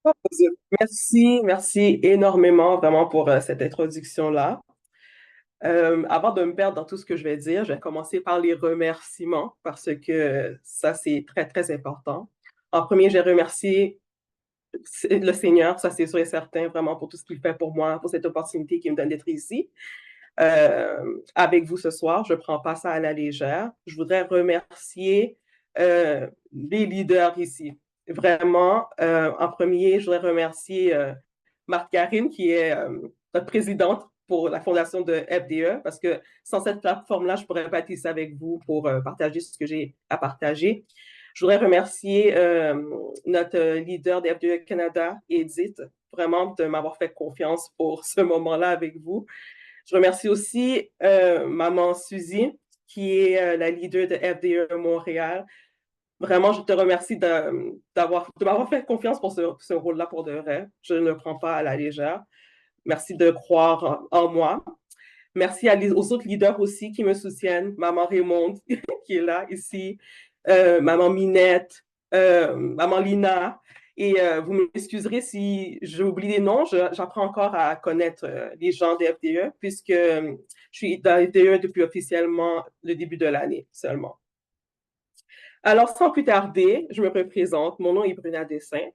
Oh, mon Dieu. Merci énormément vraiment pour cette introduction-là. Avant de me perdre dans tout ce que je vais dire, je vais commencer par les remerciements parce que ça, c'est très, très important. En premier, j'ai remercié le Seigneur, ça c'est sûr et certain, vraiment pour tout ce qu'il fait pour moi, pour cette opportunité qu'il me donne d'être ici avec vous ce soir. Je ne prends pas ça à la légère. Je voudrais remercier les leaders ici. Vraiment, en premier, je voudrais remercier Marthe Karine, qui est notre présidente pour la fondation de FDE, parce que sans cette plateforme-là, je ne pourrais pas être ici avec vous pour partager ce que j'ai à partager. Je voudrais remercier notre leader de FDE Canada, Edith, vraiment de m'avoir fait confiance pour ce moment-là avec vous. Je remercie aussi maman Suzy, qui est la leader de FDE Montréal. Vraiment, je te remercie de m'avoir fait confiance pour ce rôle-là pour de vrai. Je ne le prends pas à la légère. Merci de croire en moi. Merci aux autres leaders aussi qui me soutiennent. Maman Raymond, qui est là, ici. Maman Minette, Maman Lina. Et vous m'excuserez si j'oublie des noms. J'apprends encore à connaître les gens des FDE, puisque je suis dans les FDE depuis officiellement le début de l'année seulement. Alors, sans plus tarder, je me représente. Mon nom est Bruna Dessin.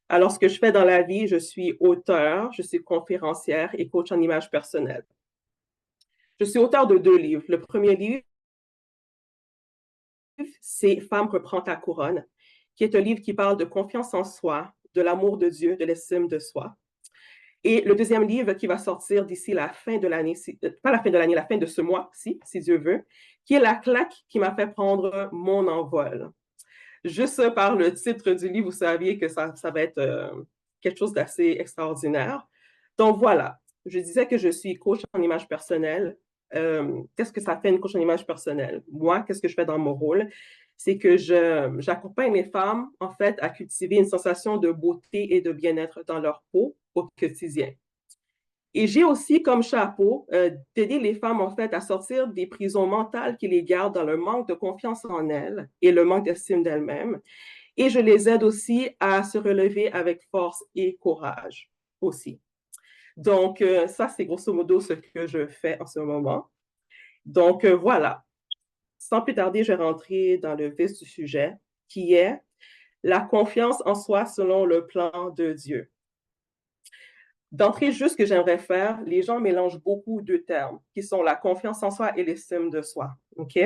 Alors, ce que je fais dans la vie, je suis auteur, je suis conférencière et coach en image personnelle. Je suis auteur de 2 livres. Le premier livre, c'est Femme reprend ta couronne, qui est un livre qui parle de confiance en soi, de l'amour de Dieu, de l'estime de soi. Et le deuxième livre qui va sortir d'ici la fin de l'année, pas la fin de l'année, la fin de ce mois, si Dieu veut, qui est La claque qui m'a fait prendre mon envol. Juste par le titre du livre, vous saviez que ça va être quelque chose d'assez extraordinaire. Donc voilà, je disais que je suis coach en image personnelle. Qu'est-ce que ça fait une coach en image personnelle? Moi, qu'est-ce que je fais dans mon rôle? C'est que j'accompagne les femmes, en fait, à cultiver une sensation de beauté et de bien-être dans leur peau au quotidien. Et j'ai aussi comme chapeau d'aider les femmes, en fait, à sortir des prisons mentales qui les gardent dans le manque de confiance en elles et le manque d'estime d'elles-mêmes. Et je les aide aussi à se relever avec force et courage aussi. Donc, ça, c'est grosso modo ce que je fais en ce moment. Donc, voilà. Sans plus tarder, je vais rentrer dans le vif du sujet, qui est la confiance en soi selon le plan de Dieu. D'entrée, juste ce que j'aimerais faire, les gens mélangent beaucoup de termes, qui sont la confiance en soi et l'estime de soi. OK?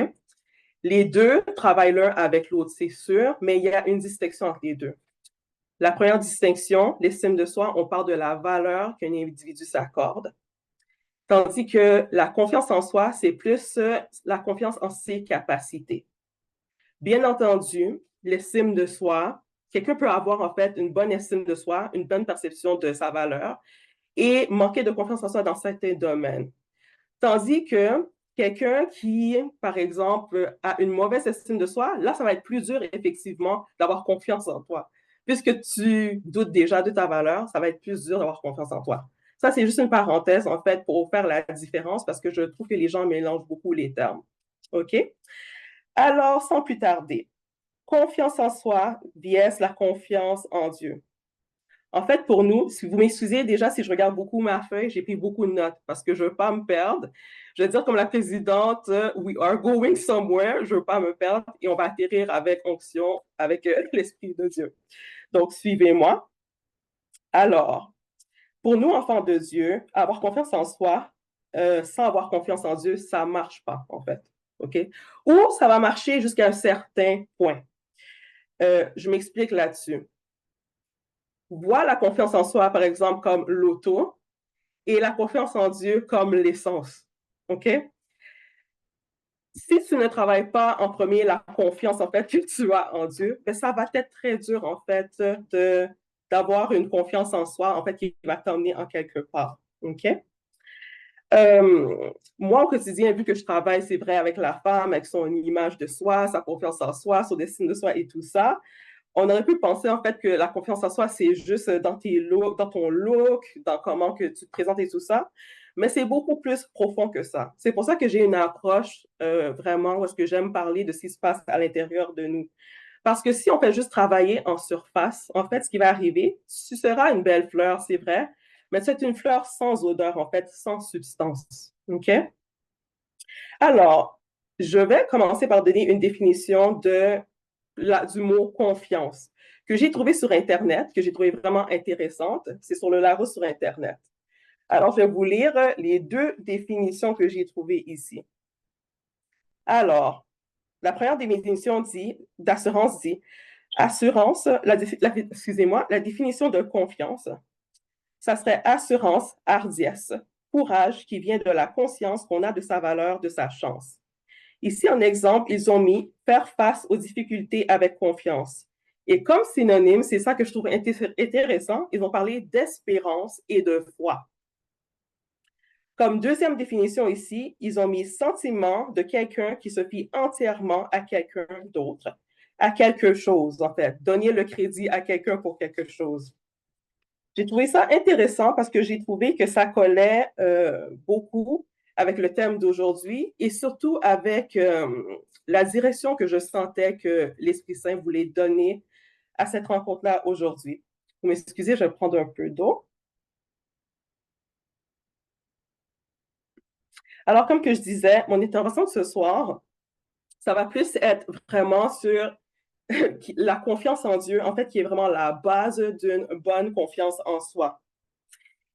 Les deux travaillent l'un avec l'autre, c'est sûr, mais il y a une distinction entre les deux. La première distinction, l'estime de soi, on parle de la valeur qu'un individu s'accorde, tandis que la confiance en soi, c'est plus la confiance en ses capacités. Bien entendu, l'estime de soi, quelqu'un peut avoir en fait une bonne estime de soi, une bonne perception de sa valeur et manquer de confiance en soi dans certains domaines. Tandis que quelqu'un qui, par exemple, a une mauvaise estime de soi, là, ça va être plus dur, effectivement, d'avoir confiance en toi. Puisque tu doutes déjà de ta valeur, ça va être plus dur d'avoir confiance en toi. Ça, c'est juste une parenthèse, en fait, pour faire la différence, parce que je trouve que les gens mélangent beaucoup les termes. OK? Alors, sans plus tarder, confiance en soi vs la confiance en Dieu. En fait, pour nous, si vous m'excusez déjà si je regarde beaucoup ma feuille, j'ai pris beaucoup de notes parce que je ne veux pas me perdre. Je vais dire comme la présidente, we are going somewhere, je ne veux pas me perdre et on va atterrir avec onction, avec l'Esprit de Dieu. Donc, suivez-moi. Alors, pour nous, enfants de Dieu, avoir confiance en soi sans avoir confiance en Dieu, ça ne marche pas, en fait. OK? Ou ça va marcher jusqu'à un certain point. Je m'explique là-dessus. Vois la confiance en soi, par exemple, comme l'auto, et la confiance en Dieu comme l'essence. OK? Si tu ne travailles pas en premier la confiance en fait que tu as en Dieu, ben, ça va être très dur en fait d'avoir une confiance en soi en fait qui va t'emmener en quelque part. OK? Moi, au quotidien, vu que je travaille, c'est vrai, avec la femme, avec son image de soi, sa confiance en soi, son estime de soi et tout ça, on aurait pu penser en fait que la confiance en soi, c'est juste dans dans ton look, dans comment que tu te présentes et tout ça. Mais c'est beaucoup plus profond que ça. C'est pour ça que j'ai une approche vraiment où est-ce que j'aime parler de ce qui se passe à l'intérieur de nous. Parce que si on fait juste travailler en surface, en fait, ce qui va arriver, tu seras une belle fleur, c'est vrai, mais c'est une fleur sans odeur, en fait, sans substance. OK? Alors, je vais commencer par donner une définition du mot confiance que j'ai trouvé sur Internet, que j'ai trouvé vraiment intéressante. C'est sur le Larousse sur Internet. Alors, je vais vous lire les deux définitions que j'ai trouvées ici. Alors, la première définition d'assurance dit, assurance, excusez-moi, la définition de confiance, ça serait assurance, hardiesse, courage qui vient de la conscience qu'on a de sa valeur, de sa chance. Ici, en exemple, ils ont mis faire face aux difficultés avec confiance. Et comme synonyme, c'est ça que je trouve intéressant, ils ont parlé d'espérance et de foi. Comme deuxième définition ici, ils ont mis sentiment de quelqu'un qui se fie entièrement à quelqu'un d'autre, à quelque chose, en fait. Donner le crédit à quelqu'un pour quelque chose. J'ai trouvé ça intéressant parce que j'ai trouvé que ça collait beaucoup avec le thème d'aujourd'hui et surtout avec la direction que je sentais que l'Esprit Saint voulait donner à cette rencontre-là aujourd'hui. Vous m'excusez, je vais prendre un peu d'eau. Alors, comme que je disais, mon intervention de ce soir, ça va plus être vraiment sur la confiance en Dieu, en fait, qui est vraiment la base d'une bonne confiance en soi.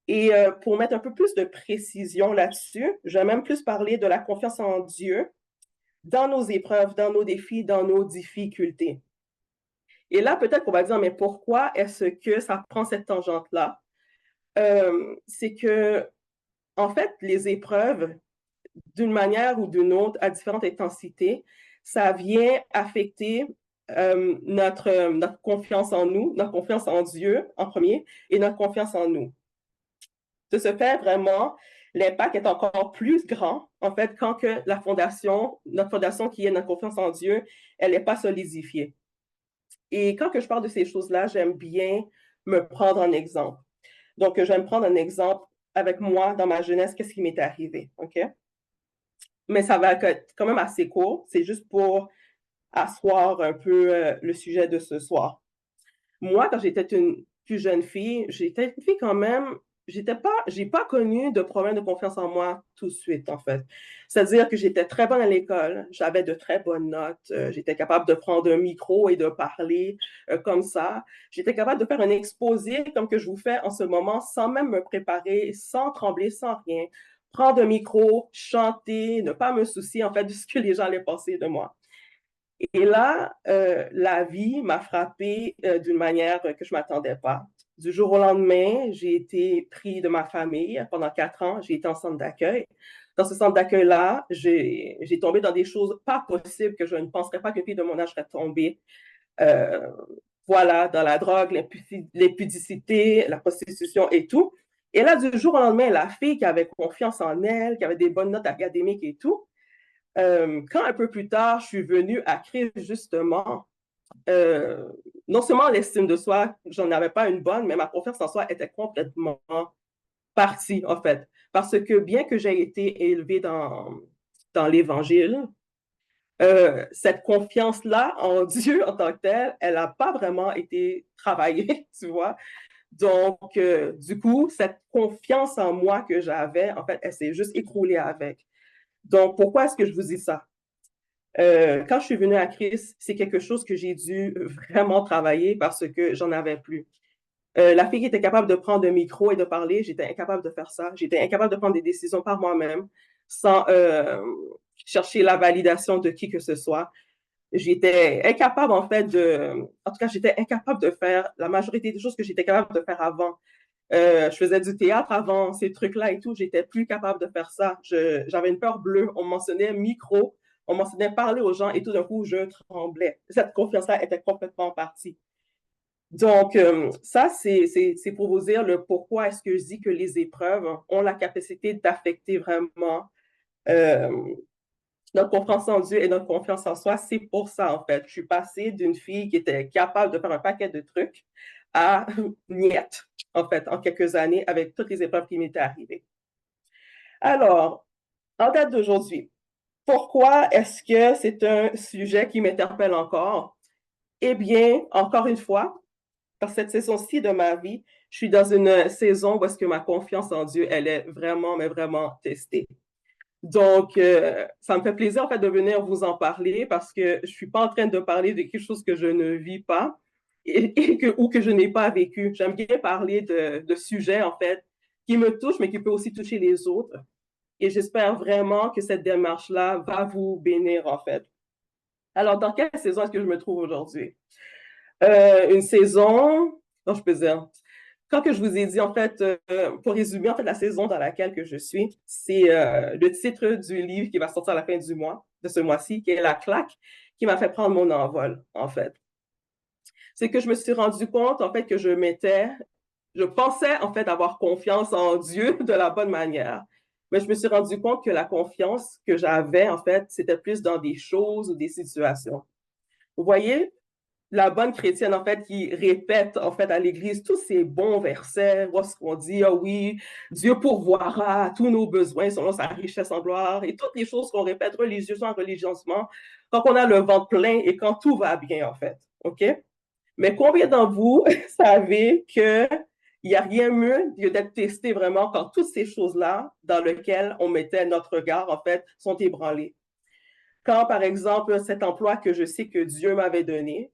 Et pour mettre un peu plus de précision là-dessus, je vais même plus parler de la confiance en Dieu dans nos épreuves, dans nos défis, dans nos difficultés. Et là, peut-être qu'on va dire, mais pourquoi est-ce que ça prend cette tangente-là? C'est que, en fait, les épreuves, d'une manière ou d'une autre, à différentes intensités, ça vient affecter notre confiance en nous, notre confiance en Dieu en premier, et notre confiance en nous. De ce fait, vraiment, l'impact est encore plus grand, en fait, quand que notre fondation qui est notre confiance en Dieu, elle n'est pas solidifiée. Et quand que je parle de ces choses-là, j'aime bien me prendre un exemple. Donc, je vais me prendre un exemple avec moi dans ma jeunesse, qu'est-ce qui m'est arrivé, OK? Mais ça va être quand même assez court. C'est juste pour asseoir un peu le sujet de ce soir. Moi, quand j'étais une plus jeune fille, j'étais une fille quand même, j'ai pas connu de problème de confiance en moi tout de suite, en fait. C'est-à-dire que j'étais très bonne à l'école, j'avais de très bonnes notes, j'étais capable de prendre un micro et de parler comme ça. J'étais capable de faire un exposé comme que je vous fais en ce moment sans même me préparer, sans trembler, sans rien. Prendre un micro, chanter, ne pas me soucier en fait de ce que les gens allaient penser de moi. Et là, la vie m'a frappée d'une manière que je ne m'attendais pas. Du jour au lendemain, j'ai été pris de ma famille pendant 4 ans. J'ai été en centre d'accueil. Dans ce centre d'accueil-là, j'ai tombé dans des choses pas possibles que je ne penserais pas qu'une fille de mon âge serait tombée. Euh, voilà, dans la drogue, l'impudicité, la prostitution et tout. Et là, du jour au lendemain, la fille qui avait confiance en elle, qui avait des bonnes notes académiques et tout, quand un peu plus tard, je suis venue à Christ, justement, euh, non seulement l'estime de soi, j'en avais pas une bonne, mais ma confiance en soi était complètement partie, en fait. Parce que bien que j'ai été élevée dans l'Évangile, cette confiance-là en Dieu en tant que telle, elle n'a pas vraiment été travaillée, tu vois. Donc, du coup, cette confiance en moi que j'avais, en fait, elle s'est juste écroulée avec. Donc, pourquoi est-ce que je vous dis ça? Quand je suis venue à Christ, c'est quelque chose que j'ai dû vraiment travailler parce que j'en avais plus. La fille qui était capable de prendre un micro et de parler, j'étais incapable de faire ça. J'étais incapable de prendre des décisions par moi-même sans chercher la validation de qui que ce soit. J'étais incapable, en tout cas, j'étais incapable de faire la majorité des choses que j'étais capable de faire avant. Je faisais du théâtre avant, ces trucs-là et tout. J'étais plus capable de faire ça. J'avais une peur bleue. On mentionnait micro, on mentionnait parler aux gens et tout d'un coup, je tremblais. Cette confiance-là était complètement partie. Donc, ça, c'est pour vous dire le pourquoi est-ce que je dis que les épreuves ont la capacité d'affecter vraiment euh, notre confiance en Dieu et notre confiance en soi. C'est pour ça, en fait. Je suis passée d'une fille qui était capable de faire un paquet de trucs à niette, en fait, en quelques années, avec toutes les épreuves qui m'étaient arrivées. Alors, en date d'aujourd'hui, pourquoi est-ce que c'est un sujet qui m'interpelle encore? Eh bien, encore une fois, dans cette saison-ci de ma vie, je suis dans une saison où est-ce que ma confiance en Dieu, elle est vraiment, mais vraiment testée. Donc, ça me fait plaisir en fait de venir vous en parler parce que je suis pas en train de parler de quelque chose que je ne vis pas ou que je n'ai pas vécu. J'aime bien parler de sujets en fait qui me touchent, mais qui peuvent aussi toucher les autres. Et j'espère vraiment que cette démarche-là va vous bénir en fait. Alors, dans quelle saison est-ce que je me trouve aujourd'hui? Une saison, non, je peux dire, quand que je vous ai dit, en fait, pour résumer, en fait, la saison dans laquelle que je suis, c'est le titre du livre qui va sortir à la fin du mois, de ce mois-ci, qui est La claque, qui m'a fait prendre mon envol, en fait. C'est que je me suis rendu compte, en fait, que je pensais, en fait, avoir confiance en Dieu de la bonne manière. Mais je me suis rendu compte que la confiance que j'avais, en fait, c'était plus dans des choses ou des situations. Vous voyez, la bonne chrétienne, en fait, qui répète, en fait, à l'Église tous ces bons versets, où est-ce qu'on dit, ah oui, Dieu pourvoira à tous nos besoins selon sa richesse en gloire, et toutes les choses qu'on répète religieusement, quand on a le ventre plein et quand tout va bien, en fait. OK? Mais combien d'entre vous savez qu'il n'y a rien mieux que d'être testé vraiment quand toutes ces choses-là dans lesquelles on mettait notre regard, en fait, sont ébranlées? Quand, par exemple, cet emploi que je sais que Dieu m'avait donné,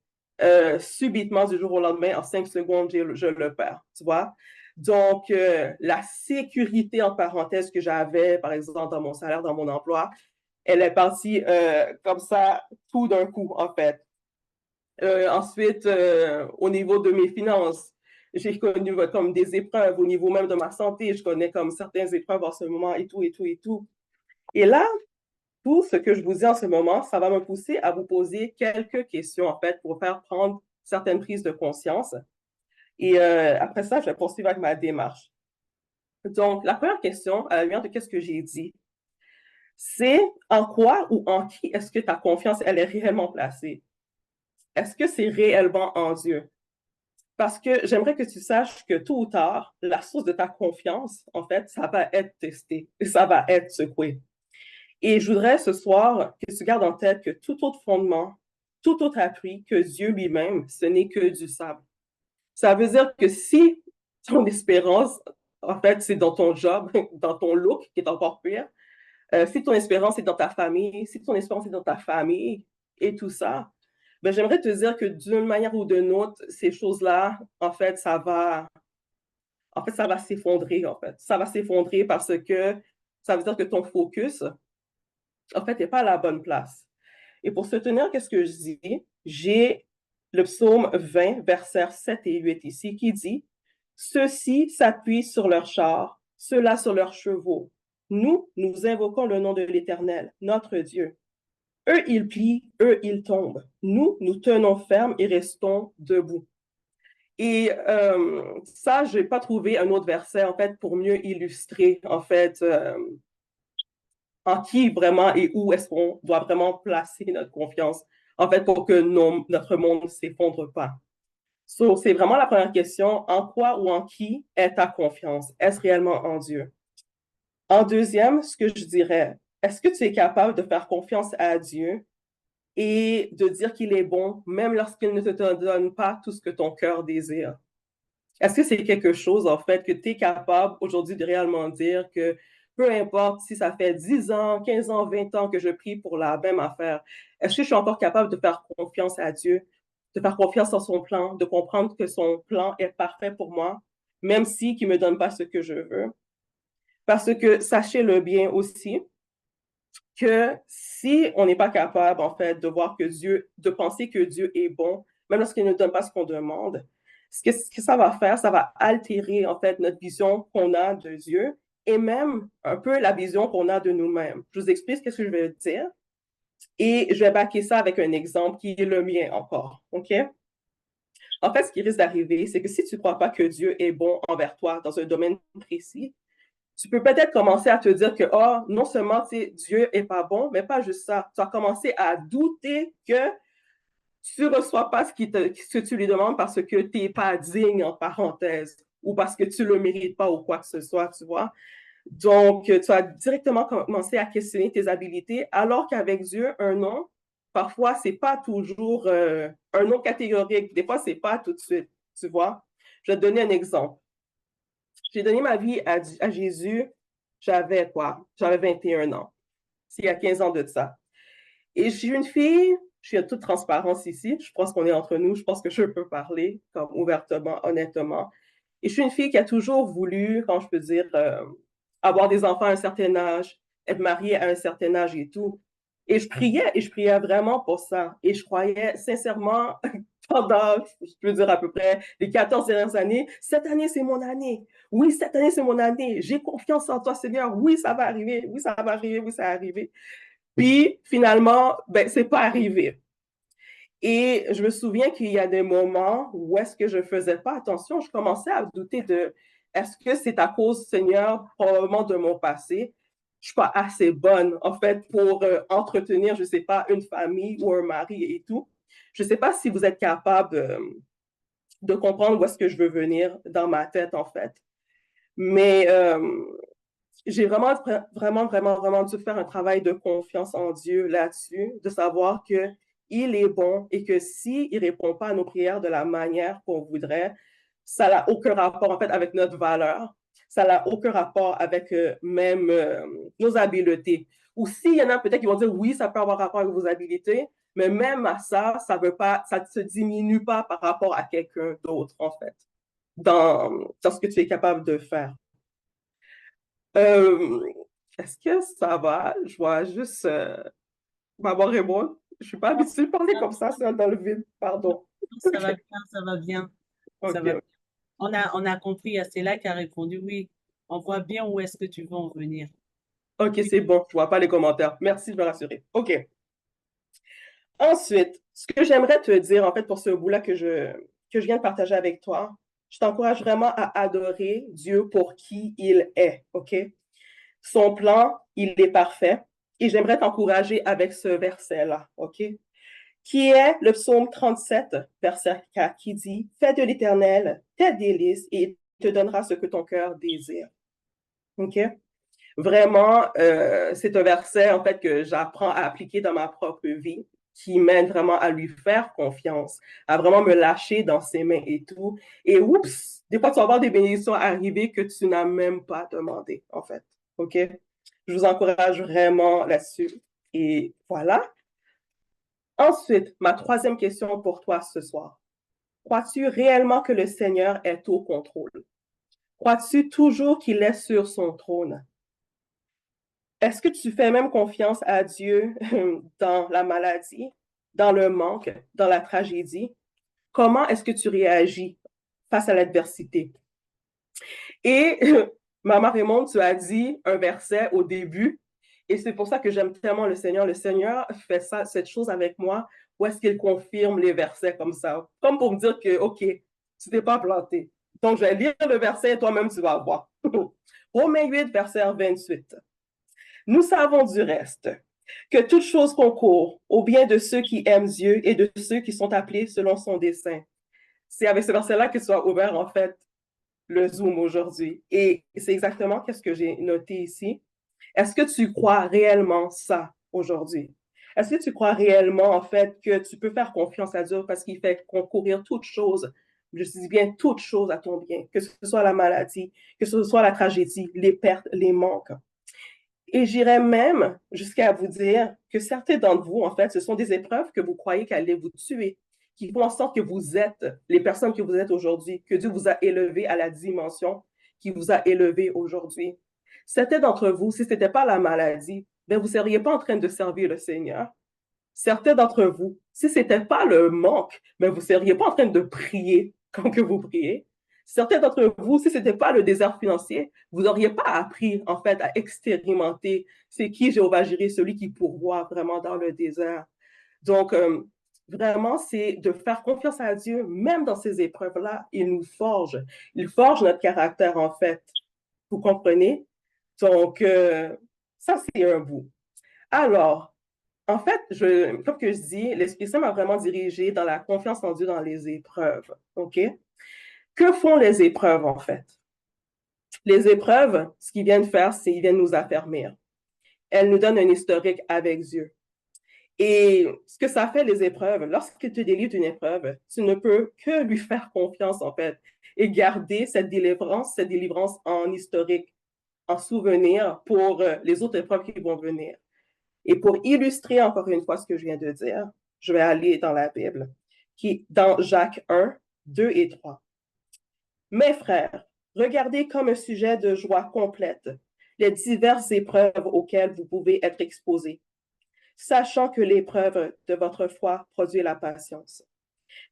subitement, du jour au lendemain, en 5 secondes, je le perds, tu vois? Donc, la sécurité, en parenthèse, que j'avais, par exemple, dans mon salaire, dans mon emploi, elle est partie comme ça, tout d'un coup, en fait. Ensuite, au niveau de mes finances, j'ai connu comme des épreuves au niveau même de ma santé. Je connais comme certaines épreuves en ce moment et tout, et tout, et tout. Et là, tout ce que je vous dis en ce moment, ça va me pousser à vous poser quelques questions, en fait, pour faire prendre certaines prises de conscience. Et après ça, je vais poursuivre avec ma démarche. Donc, la première question, à la lumière de qu'est-ce que j'ai dit, c'est en quoi ou en qui est-ce que ta confiance, elle est réellement placée? Est-ce que c'est réellement en Dieu? Parce que j'aimerais que tu saches que tôt ou tard, la source de ta confiance, en fait, ça va être testé, ça va être secoué. Et je voudrais ce soir que tu gardes en tête que tout autre fondement, tout autre appui que Dieu lui-même, ce n'est que du sable. Ça veut dire que si ton espérance, en fait, c'est dans ton job, dans ton look, qui est encore pire, si ton espérance est dans ta famille, si ton espérance est dans ta famille et tout ça, ben, j'aimerais te dire que d'une manière ou d'une autre, ces choses-là, ça va s'effondrer, en fait. Ça va s'effondrer parce que ça veut dire que ton focus, en fait, n'est pas à la bonne place. Et pour soutenir qu'est-ce que je dis, j'ai le psaume 20, versets 7 et 8 ici, qui dit « Ceux-ci s'appuient sur leurs chars, ceux-là sur leurs chevaux. Nous invoquons le nom de l'Éternel, notre Dieu. Eux, ils plient, eux, ils tombent. Nous tenons ferme et restons debout. » Et ça, je n'ai pas trouvé un autre verset, en fait, pour mieux illustrer, en fait, en qui vraiment et où est-ce qu'on doit vraiment placer notre confiance, en fait, pour que notre monde ne s'effondre pas. So, c'est vraiment la première question. En quoi ou en qui est ta confiance? Est-ce réellement en Dieu? En deuxième, ce que je dirais, est-ce que tu es capable de faire confiance à Dieu et de dire qu'il est bon, même lorsqu'il ne te donne pas tout ce que ton cœur désire? Est-ce que c'est quelque chose, en fait, que tu es capable aujourd'hui de réellement dire que peu importe si ça fait 10 ans, 15 ans, 20 ans que je prie pour la même affaire, est-ce que je suis encore capable de faire confiance à Dieu, de faire confiance en son plan, de comprendre que son plan est parfait pour moi, même si qu'il ne me donne pas ce que je veux? Parce que sachez-le bien aussi, que si on n'est pas capable, en fait, de voir que Dieu, de penser que Dieu est bon, même lorsqu'il ne donne pas ce qu'on demande, ce que ça va faire, ça va altérer, en fait, notre vision qu'on a de Dieu et même un peu la vision qu'on a de nous-mêmes. Je vous explique ce que je veux dire et je vais baquer ça avec un exemple qui est le mien encore, OK? En fait, ce qui risque d'arriver, c'est que si tu ne crois pas que Dieu est bon envers toi dans un domaine précis, tu peux peut-être commencer à te dire que, oh, non seulement Dieu est pas bon, mais pas juste ça. Tu vas commencer à douter que tu ne reçois pas ce que tu lui demandes parce que tu n'es pas digne, en parenthèse, ou parce que tu ne le mérites pas ou quoi que ce soit, tu vois. Donc, tu vas directement commencer à questionner tes habilités, alors qu'avec Dieu, un non, parfois, c'est pas toujours un nom catégorique. Des fois, c'est pas tout de suite, tu vois. Je vais te donner un exemple. J'ai donné ma vie à Jésus, j'avais quoi? J'avais 21 ans. C'est il y a 15 ans de ça. Et je suis une fille, je suis en toute transparence ici, je pense qu'on est entre nous, je pense que je peux parler comme ouvertement, honnêtement. Et je suis une fille qui a toujours voulu, quand je peux dire, avoir des enfants à un certain âge, être mariée à un certain âge et tout. Et je priais vraiment pour ça. Et je croyais sincèrement pendant, je peux dire à peu près, les 14 dernières années, cette année, c'est mon année. Oui, cette année, c'est mon année. J'ai confiance en toi, Seigneur. Oui, ça va arriver. Oui, ça va arriver. Oui, ça va arriver. Puis, finalement, ben, c'est pas arrivé. Et je me souviens qu'il y a des moments où est-ce que je faisais pas attention, je commençais à douter de est-ce que c'est à cause, Seigneur, probablement de mon passé. Je suis pas assez bonne, en fait, pour entretenir, je sais pas, une famille ou un mari et tout. Je sais pas si vous êtes capable de comprendre où est-ce que je veux venir dans ma tête, en fait. Mais j'ai vraiment dû faire un travail de confiance en Dieu là-dessus, de savoir que il est bon et que s'il ne répond pas à nos prières de la manière qu'on voudrait, ça n'a aucun rapport en fait avec notre valeur, ça n'a aucun rapport avec même nos habiletés. Ou s'il y en a peut-être qui vont dire oui, ça peut avoir rapport avec vos habiletés, mais même à ça, ça ne se diminue pas par rapport à quelqu'un d'autre en fait, dans ce que tu es capable de faire. Euh, Est-ce que ça va? Je vois juste maman répondre. Je suis pas Non, habituée de parler ça comme ça dans le vide. non, Pardon. ça va OK. bien, ça va bien, ça va bien. OK. On a compris, c'est là qui a répondu oui. On voit bien où est-ce que tu veux en venir. OK, Oui, c'est bon. Je vois pas les commentaires. Merci de me rassurer. OK. Ensuite, ce que j'aimerais te dire, en fait, pour ce bout-là que je viens de partager avec toi, je t'encourage vraiment à adorer Dieu pour qui il est. OK? Son plan, il est parfait. Et j'aimerais t'encourager avec ce verset-là. OK? Qui est le psaume 37, verset 4, qui dit, fais de l'Éternel tes délices et il te donnera ce que ton cœur désire. OK? Vraiment, c'est un verset, en fait, que j'apprends à appliquer dans ma propre vie, qui m'aide vraiment à lui faire confiance, à vraiment me lâcher dans ses mains et tout. Et oups, des fois, tu vas avoir des bénédictions arriver que tu n'as même pas demandé, en fait. OK? Je vous encourage vraiment là-dessus. Et voilà. Ensuite, ma troisième question pour toi ce soir. Crois-tu réellement que le Seigneur est au contrôle? Crois-tu toujours qu'il est sur son trône? Est-ce que tu fais même confiance à Dieu dans la maladie, dans le manque, dans la tragédie? Comment est-ce que tu réagis face à l'adversité? Et Maman Raymond, tu as dit un verset au début, et c'est pour ça que j'aime tellement le Seigneur. Le Seigneur fait ça, cette chose avec moi, où est-ce qu'il confirme les versets comme ça, comme pour me dire que, OK, tu t'es pas planté. Donc, je vais lire le verset et toi-même, tu vas voir. Romains 8, verset 28. Nous savons du reste que toute chose concourt au bien de ceux qui aiment Dieu et de ceux qui sont appelés selon son dessein. C'est avec ce verset-là que tu as ouvert, en fait, le Zoom aujourd'hui. Et c'est exactement ce que j'ai noté ici. Est-ce que tu crois réellement ça aujourd'hui? Est-ce que tu crois réellement, en fait, que tu peux faire confiance à Dieu parce qu'il fait concourir toutes choses, je dis bien toutes choses à ton bien, que ce soit la maladie, que ce soit la tragédie, les pertes, les manques. Et j'irais même jusqu'à vous dire que certains d'entre vous, en fait, ce sont des épreuves que vous croyez qu'elles allaient vous tuer, qui font en sorte que vous êtes les personnes que vous êtes aujourd'hui, que Dieu vous a élevé à la dimension qui vous a élevé aujourd'hui. Certains d'entre vous, si ce n'était pas la maladie, ben vous ne seriez pas en train de servir le Seigneur. Certains d'entre vous, si ce n'était pas le manque, ben vous ne seriez pas en train de prier comme que vous priez. Certains d'entre vous, si ce n'était pas le désert financier, vous n'auriez pas appris, en fait, à expérimenter c'est qui Jéhovah Jireh, celui qui pourvoit vraiment dans le désert. Donc, vraiment, c'est de faire confiance à Dieu, même dans ces épreuves-là, il nous forge. Il forge notre caractère, en fait. Vous comprenez? Donc, ça, c'est un bout. Alors, en fait, comme que je dis, l'Esprit Saint m'a vraiment dirigé dans la confiance en Dieu dans les épreuves. OK? Que font les épreuves, en fait? Les épreuves, ce qu'ils viennent faire, c'est qu'ils viennent nous affermir. Elles nous donnent un historique avec Dieu. Et ce que ça fait, les épreuves, lorsqu'il te délivre d'une épreuve, tu ne peux que lui faire confiance, en fait, et garder cette délivrance en historique, en souvenir pour les autres épreuves qui vont venir. Et pour illustrer encore une fois ce que je viens de dire, je vais aller dans la Bible, qui dans Jacques 1, 2 et 3. Mes frères, regardez comme un sujet de joie complète les diverses épreuves auxquelles vous pouvez être exposés, sachant que l'épreuve de votre foi produit la patience.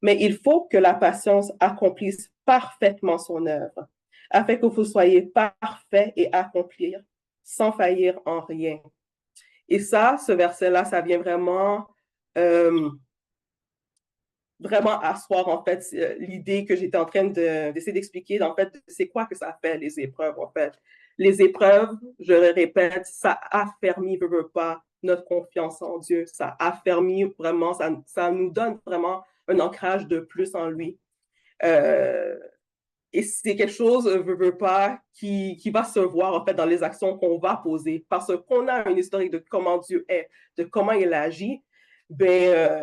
Mais il faut que la patience accomplisse parfaitement son œuvre, afin que vous soyez parfaits et accomplis sans faillir en rien. Et ça, ce verset-là, ça vient euh, vraiment asseoir, en fait, l'idée que j'étais en train d'essayer d'expliquer, en fait, c'est quoi que ça fait, les épreuves, en fait. Les épreuves, je le répète, ça affermit, veut pas, notre confiance en Dieu. Ça affermit vraiment, ça nous donne vraiment un ancrage de plus en lui. Euh, et c'est quelque chose, veut pas, qui va se voir, en fait, dans les actions qu'on va poser. Parce qu'on a une historique de comment Dieu est, de comment il agit, ben,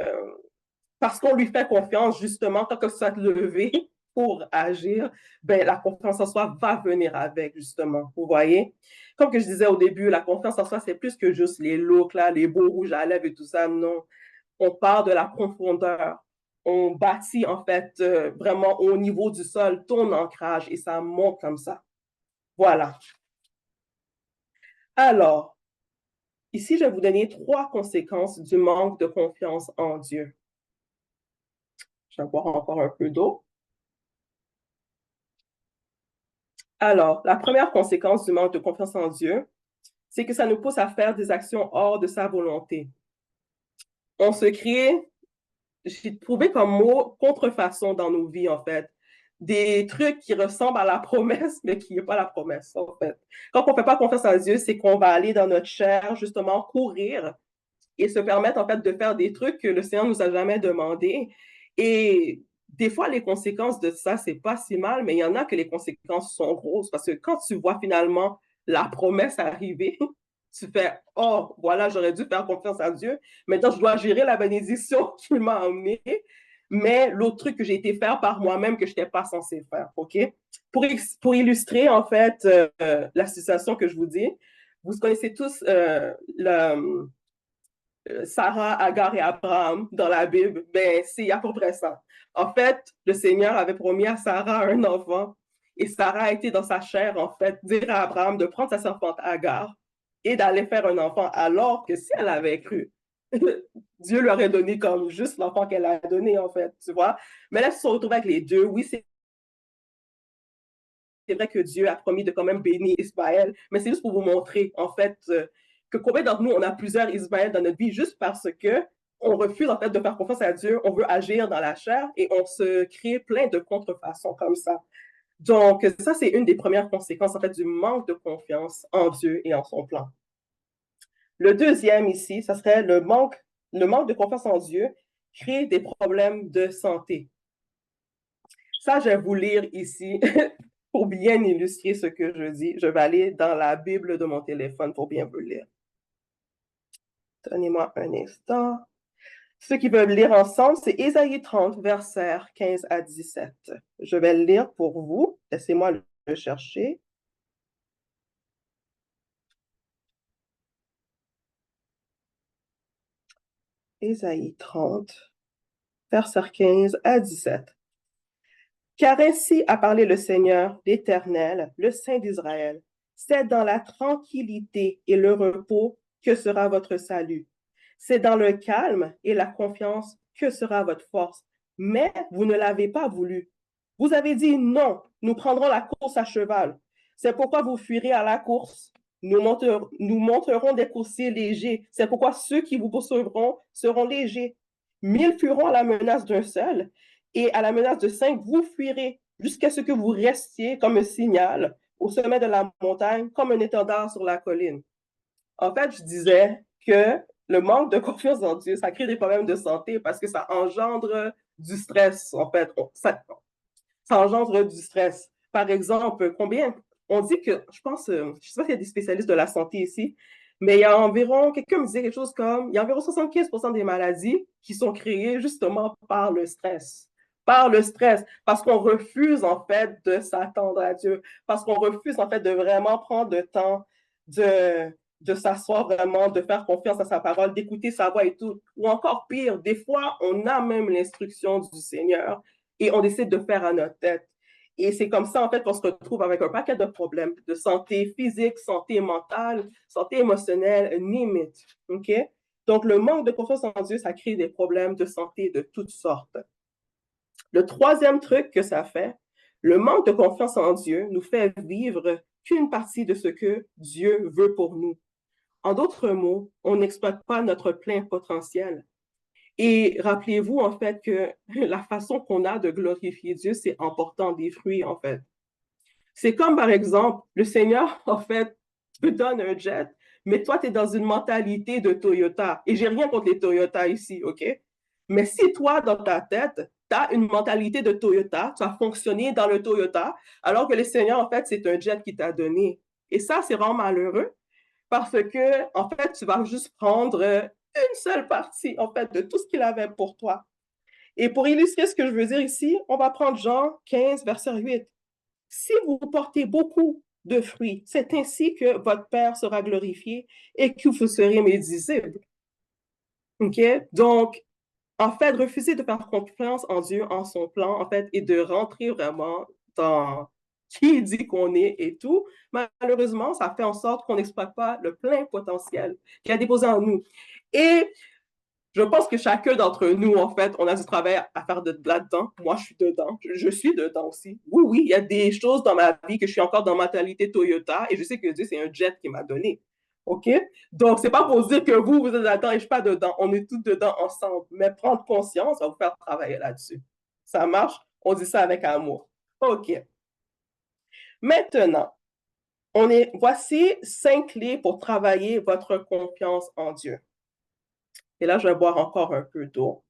parce qu'on lui fait confiance, justement, quand que ça te levé pour agir, ben, la confiance en soi va venir avec, justement. Vous voyez? Comme que je disais au début, la confiance en soi, c'est plus que juste les looks, là, les beaux rouges à lèvres et tout ça. Non. On part de la profondeur. On bâtit, en fait, vraiment au niveau du sol, ton ancrage, et ça monte comme ça. Voilà. Alors, ici, je vais vous donner 3 conséquences du manque de confiance en Dieu. Je vais boire encore un peu d'eau. Alors, la première conséquence du manque de confiance en Dieu, c'est que ça nous pousse à faire des actions hors de sa volonté. On se crée, j'ai trouvé comme mot, contrefaçon dans nos vies, en fait. Des trucs qui ressemblent à la promesse, mais qui n'est pas la promesse, en fait. Quand on ne fait pas confiance à Dieu, c'est qu'on va aller dans notre chair, justement, courir et se permettre, en fait, de faire des trucs que le Seigneur ne nous a jamais demandé. Et des fois, les conséquences de ça, c'est pas si mal, mais il y en a que les conséquences sont grosses parce que quand tu vois finalement la promesse arriver, tu fais, oh, voilà, j'aurais dû faire confiance à Dieu. Maintenant, je dois gérer la bénédiction qu'il m'a amenée. Mais l'autre truc que j'ai été faire par moi-même que je n'étais pas censé faire, OK? Pour illustrer, en fait, la situation que je vous dis, vous connaissez tous Sarah, Agar et Abraham dans la Bible, ben, c'est à peu près ça. En fait, le Seigneur avait promis à Sarah un enfant et Sarah a été dans sa chair, en fait, dire à Abraham de prendre sa servante Agar et d'aller faire un enfant, alors que si elle avait cru, Dieu lui aurait donné comme juste l'enfant qu'elle a donné, en fait, tu vois. Mais là, ils se sont retrouvés avec les deux. Oui, c'est vrai que Dieu a promis de quand même bénir Ismaël, mais c'est juste pour vous montrer, en fait, que combien d'entre nous, on a plusieurs Ismaël dans notre vie juste parce que on refuse, en fait, de faire confiance à Dieu, on veut agir dans la chair et on se crée plein de contrefaçons comme ça. Donc, ça, c'est une des premières conséquences, en fait, du manque de confiance en Dieu et en son plan. Le deuxième ici, ça serait le manque de confiance en Dieu crée des problèmes de santé. Ça, je vais vous lire ici pour bien illustrer ce que je dis. Je vais aller dans la Bible de mon téléphone pour bien vous lire. Donnez-moi un instant. Ceux qui veulent lire ensemble, c'est Ésaïe 30, versets 15 à 17. Je vais le lire pour vous. Laissez-moi le chercher. Ésaïe 30, versets 15 à 17. Car ainsi a parlé le Seigneur, l'Éternel, le Saint d'Israël. C'est dans la tranquillité et le repos que sera votre salut. C'est dans le calme et la confiance que sera votre force. Mais vous ne l'avez pas voulu. Vous avez dit non, nous prendrons la course à cheval. C'est pourquoi vous fuirez à la course. Nous monterons des coursiers légers. C'est pourquoi ceux qui vous poursuivront seront légers. 1000 fuiront à la menace d'un seul, et à la menace de 5, vous fuirez jusqu'à ce que vous restiez comme un signal au sommet de la montagne, comme un étendard sur la colline. En fait, je disais que le manque de confiance en Dieu, ça crée des problèmes de santé parce que ça engendre du stress, en fait. Ça engendre du stress. Par exemple, combien on dit que, je pense, je ne sais pas s'il y a des spécialistes de la santé ici, Mais il y a environ, quelqu'un me disait quelque chose comme, il y a environ 75% des maladies qui sont créées justement par le stress. Par le stress, parce qu'on refuse en fait de s'attendre à Dieu, parce qu'on refuse en fait de vraiment prendre le temps de, de s'asseoir vraiment, de faire confiance à sa parole, d'écouter sa voix et tout. Ou encore pire, des fois, on a même l'instruction du Seigneur et on décide de faire à notre tête. Et c'est comme ça, en fait, qu'on se retrouve avec un paquet de problèmes de santé physique, santé mentale, santé émotionnelle, name it. OK? Donc, le manque de confiance en Dieu, ça crée des problèmes de santé de toutes sortes. Le troisième truc que ça fait, le manque de confiance en Dieu nous fait vivre qu'une partie de ce que Dieu veut pour nous. En d'autres mots, on n'exploite pas notre plein potentiel. Et rappelez-vous, en fait, que la façon qu'on a de glorifier Dieu, c'est en portant des fruits, en fait. C'est comme, par exemple, le Seigneur, en fait, te donne un jet, mais toi, tu es dans une mentalité de Toyota. Et j'ai rien contre les Toyota ici, OK? Mais si toi, dans ta tête, tu as une mentalité de Toyota, tu as fonctionné dans le Toyota, alors que le Seigneur, en fait, c'est un jet qui t'a donné. Et ça, c'est vraiment malheureux parce que, en fait, tu vas juste prendre une seule partie, en fait, de tout ce qu'il avait pour toi. Et pour illustrer ce que je veux dire ici, on va prendre Jean 15, verset 8. Si vous portez beaucoup de fruits, c'est ainsi que votre Père sera glorifié et que vous serez mes disciples. OK? Donc, en fait, refuser de faire confiance en Dieu, en son plan, en fait, et de rentrer vraiment dans qui il dit qu'on est et tout, malheureusement, ça fait en sorte qu'on n'exploite pas le plein potentiel qu'il a déposé en nous. Et je pense que chacun d'entre nous, en fait, on a du travail à faire là-dedans. Moi, je suis dedans. Je suis dedans aussi. Oui, oui, il y a des choses dans ma vie que je suis encore dans ma mentalité Toyota et je sais que Dieu, c'est un jet qui m'a donné. OK? Donc, c'est pas pour dire que vous êtes là-dedans et je suis pas dedans. On est tous dedans ensemble. Mais prendre conscience va vous faire travailler là-dessus. Ça marche? On dit ça avec amour. OK. Maintenant, voici 5 clés pour travailler votre confiance en Dieu. Et là, je vais boire encore un peu d'eau.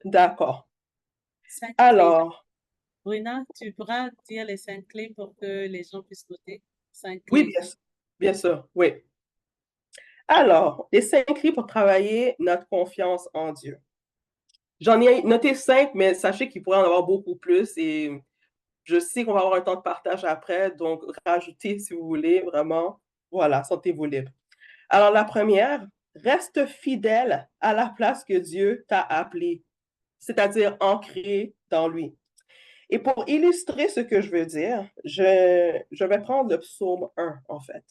D'accord. 5 clés. Alors, Bruna, tu pourras dire les 5 clés pour que les gens puissent noter. 5 oui, clés. bien sûr, oui. Alors, les 5 clés pour travailler notre confiance en Dieu. J'en ai noté 5, mais sachez qu'il pourrait en avoir beaucoup plus et je sais qu'on va avoir un temps de partage après, donc rajoutez si vous voulez, vraiment. Voilà, sentez-vous libre. Alors, la première, reste fidèle à la place que Dieu t'a appelée, c'est-à-dire ancré dans lui. Et pour illustrer ce que je veux dire, je vais prendre le psaume 1, en fait.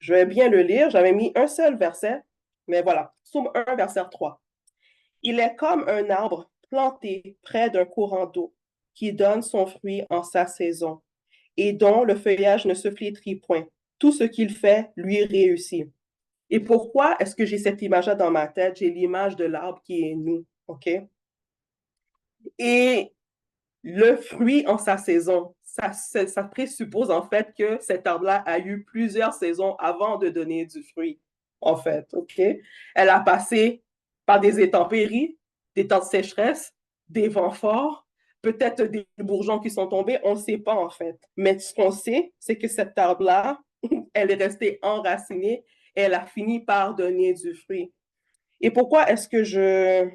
Je vais bien le lire. J'avais mis un seul verset, mais voilà. Psaume 1, verset 3. Il est comme un arbre planté près d'un courant d'eau qui donne son fruit en sa saison et dont le feuillage ne se flétrit point. Tout ce qu'il fait lui réussit. Et pourquoi est-ce que j'ai cette image-là dans ma tête? J'ai l'image de l'arbre qui est nous, OK? Et le fruit en sa saison, ça présuppose en fait que cet arbre-là a eu plusieurs saisons avant de donner du fruit, en fait, OK? Elle a passé par des intempéries, des temps de sécheresse, des vents forts, peut-être des bourgeons qui sont tombés, on ne sait pas en fait. Mais ce qu'on sait, c'est que cet arbre-là, elle est restée enracinée et elle a fini par donner du fruit. Et pourquoi est-ce que je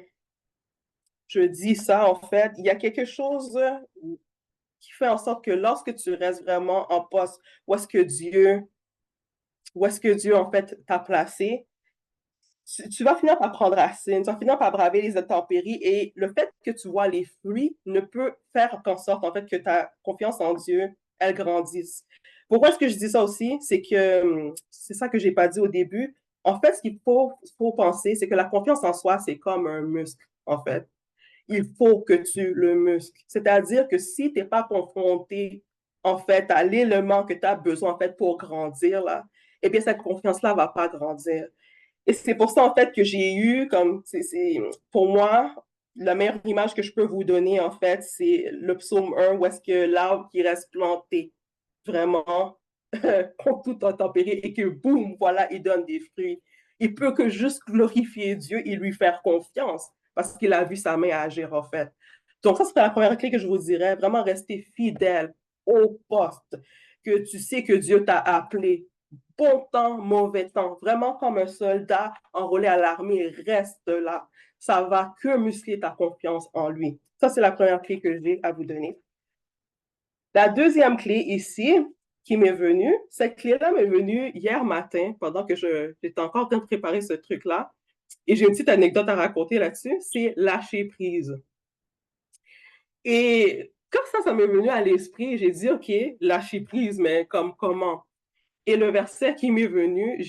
dis ça, en fait? Il y a quelque chose qui fait en sorte que lorsque tu restes vraiment en poste, où est-ce que Dieu, en fait, t'a placé, tu vas finir par prendre racine, tu vas finir par braver les intempéries et le fait que tu vois les fruits ne peut faire qu'en sorte, en fait, que ta confiance en Dieu, elle grandisse. Pourquoi est-ce que je dis ça aussi? C'est que, c'est ça que j'ai pas dit au début. En fait, ce qu'il faut penser, c'est que la confiance en soi, c'est comme un muscle, en fait. Il faut que tu le muscles. C'est-à-dire que si tu n'es pas confronté, en fait, à l'élément que tu as besoin, en fait, pour grandir, là, eh bien, cette confiance-là ne va pas grandir. Et c'est pour ça, en fait, que j'ai eu, comme, pour moi, la meilleure image que je peux vous donner, en fait, c'est le psaume 1, où est-ce que l'arbre qui reste planté, vraiment, contre toute intempérie, et que, boum, voilà, il donne des fruits. Il peut que juste glorifier Dieu et lui faire confiance, parce qu'il a vu sa main agir, en fait. Donc, ça, c'est la première clé que je vous dirais, vraiment rester fidèle haut poste, que tu sais que Dieu t'a appelé. Bon temps, mauvais temps, vraiment comme un soldat enrôlé à l'armée, reste là. Ça va que muscler ta confiance en lui. Ça, c'est la première clé que j'ai à vous donner. La deuxième clé ici qui m'est venue, cette clé-là m'est venue hier matin pendant que j'étais encore en train de préparer ce truc-là. Et j'ai une petite anecdote à raconter là-dessus, c'est lâcher prise. Et quand ça m'est venu à l'esprit, j'ai dit, OK, lâcher prise, mais comme comment? Et le verset qui m'est venu,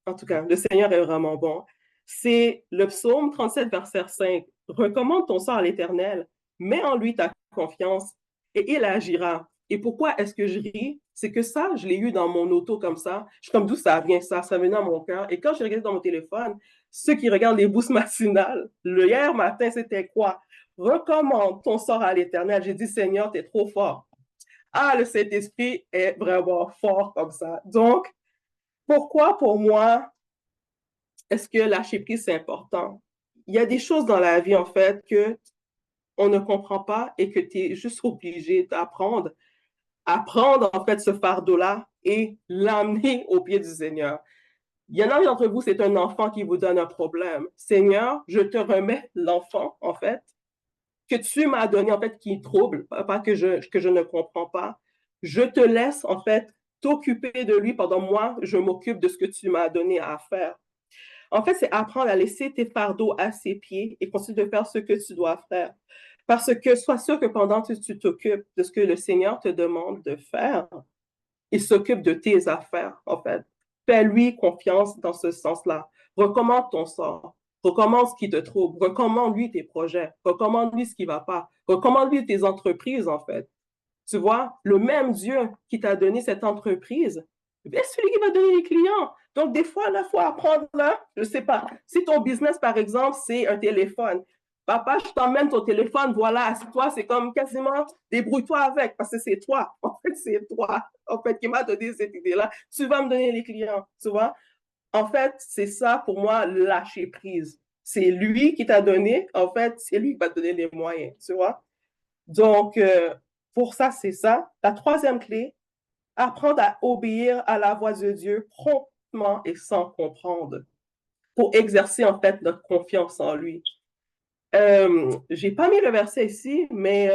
en tout cas, le Seigneur est vraiment bon. C'est le psaume 37, verset 5. Recommande ton sort à l'Éternel, mets en lui ta confiance et il agira. Et pourquoi est-ce que je ris? C'est que ça, je l'ai eu dans mon auto comme ça. Je suis comme d'où ça vient ça venait dans mon cœur. Et quand j'ai regardé dans mon téléphone, ceux qui regardent les bourses matinales, le hier matin, c'était quoi? Recommande ton sort à l'Éternel. J'ai dit, Seigneur, tu es trop fort. Ah, le Saint-Esprit est vraiment fort comme ça. Donc, pourquoi pour moi, est-ce que lâcher prise, c'est important? Il y a des choses dans la vie, en fait, que on ne comprend pas et que tu es juste obligé d'apprendre. Apprendre, en fait, ce fardeau-là et l'amener au pied du Seigneur. Il y en a d'entre vous, c'est un enfant qui vous donne un problème. Seigneur, je te remets l'enfant, en fait, que tu m'as donné, en fait, qui trouble, pas que je ne comprends pas. Je te laisse, en fait, t'occuper de lui pendant moi, je m'occupe de ce que tu m'as donné à faire. En fait, c'est apprendre à laisser tes fardeaux à ses pieds et continuer de faire ce que tu dois faire. Parce que sois sûr que pendant que tu t'occupes de ce que le Seigneur te demande de faire, il s'occupe de tes affaires, en fait. Fais-lui confiance dans ce sens-là. Recommande ton sort. Recommande ce qui te trouble. Recommande-lui tes projets. Recommande-lui ce qui ne va pas. Recommande-lui tes entreprises, en fait. Tu vois, le même Dieu qui t'a donné cette entreprise, c'est celui qui va donner les clients. Donc, des fois, il faut apprendre là, je ne sais pas. Si ton business, par exemple, c'est un téléphone, papa, je t'emmène ton téléphone, voilà, assieds-toi, c'est comme quasiment débrouille-toi avec, parce que c'est toi. En fait, c'est toi, en fait, qui m'a donné cette idée-là. Tu vas me donner les clients, tu vois. En fait, c'est ça pour moi, lâcher prise. C'est lui qui t'a donné, en fait, c'est lui qui va te donner les moyens, tu vois. Donc, pour ça, c'est ça. La troisième clé, apprendre à obéir à la voix de Dieu promptement et sans comprendre pour exercer en fait notre confiance en lui. J'ai pas mis le verset ici, mais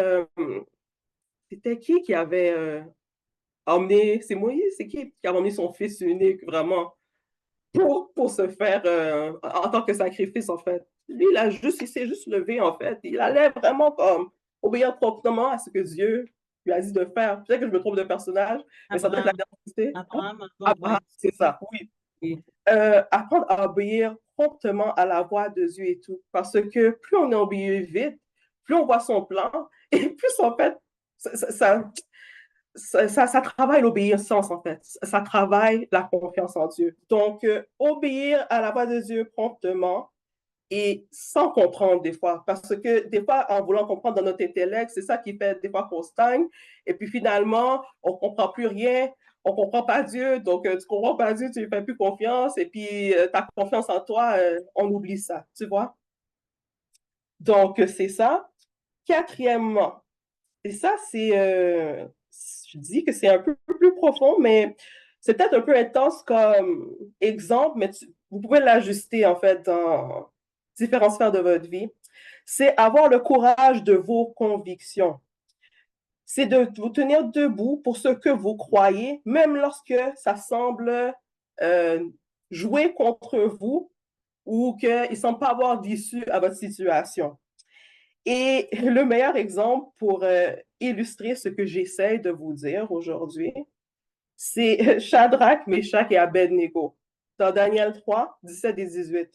c'était qui avait emmené, c'est Moïse, c'est qui a emmené son fils unique vraiment pour se faire en tant que sacrifice en fait. Lui, il s'est juste levé en fait. Il allait vraiment comme obéir proprement à ce que Dieu lui a dit de faire. Peut-être que je me trompe de personnage, mais ça doit être la vérité. Abraham, Abraham, ouais. c'est ça, oui. Oui. Apprendre à obéir promptement à la voix de Dieu et tout. Parce que plus on obéit vite, plus on voit son plan, et plus en fait, ça travaille l'obéissance, en fait. Ça travaille la confiance en Dieu. Donc, obéir à la voix de Dieu promptement et sans comprendre des fois. Parce que des fois, en voulant comprendre dans notre intellect, c'est ça qui fait des fois qu'on stagne. Et puis finalement, on ne comprend plus rien. On ne comprend pas Dieu. Donc, tu ne comprends pas Dieu, tu ne lui fais plus confiance. Et puis, ta confiance en toi, on oublie ça. Tu vois? Donc, c'est ça. Quatrièmement, et ça, je dis que c'est un peu plus profond, mais c'est peut-être un peu intense comme exemple, mais vous pouvez l'ajuster en fait dans différentes sphères de votre vie. C'est avoir le courage de vos convictions. C'est de vous tenir debout pour ce que vous croyez, même lorsque ça semble euh, jouer contre vous ou qu'il ne semble pas avoir d'issue à votre situation. Et le meilleur exemple pour illustrer ce que j'essaie de vous dire aujourd'hui, c'est Shadrach, Meshach et Abednego. Dans Daniel 3, 17 et 18.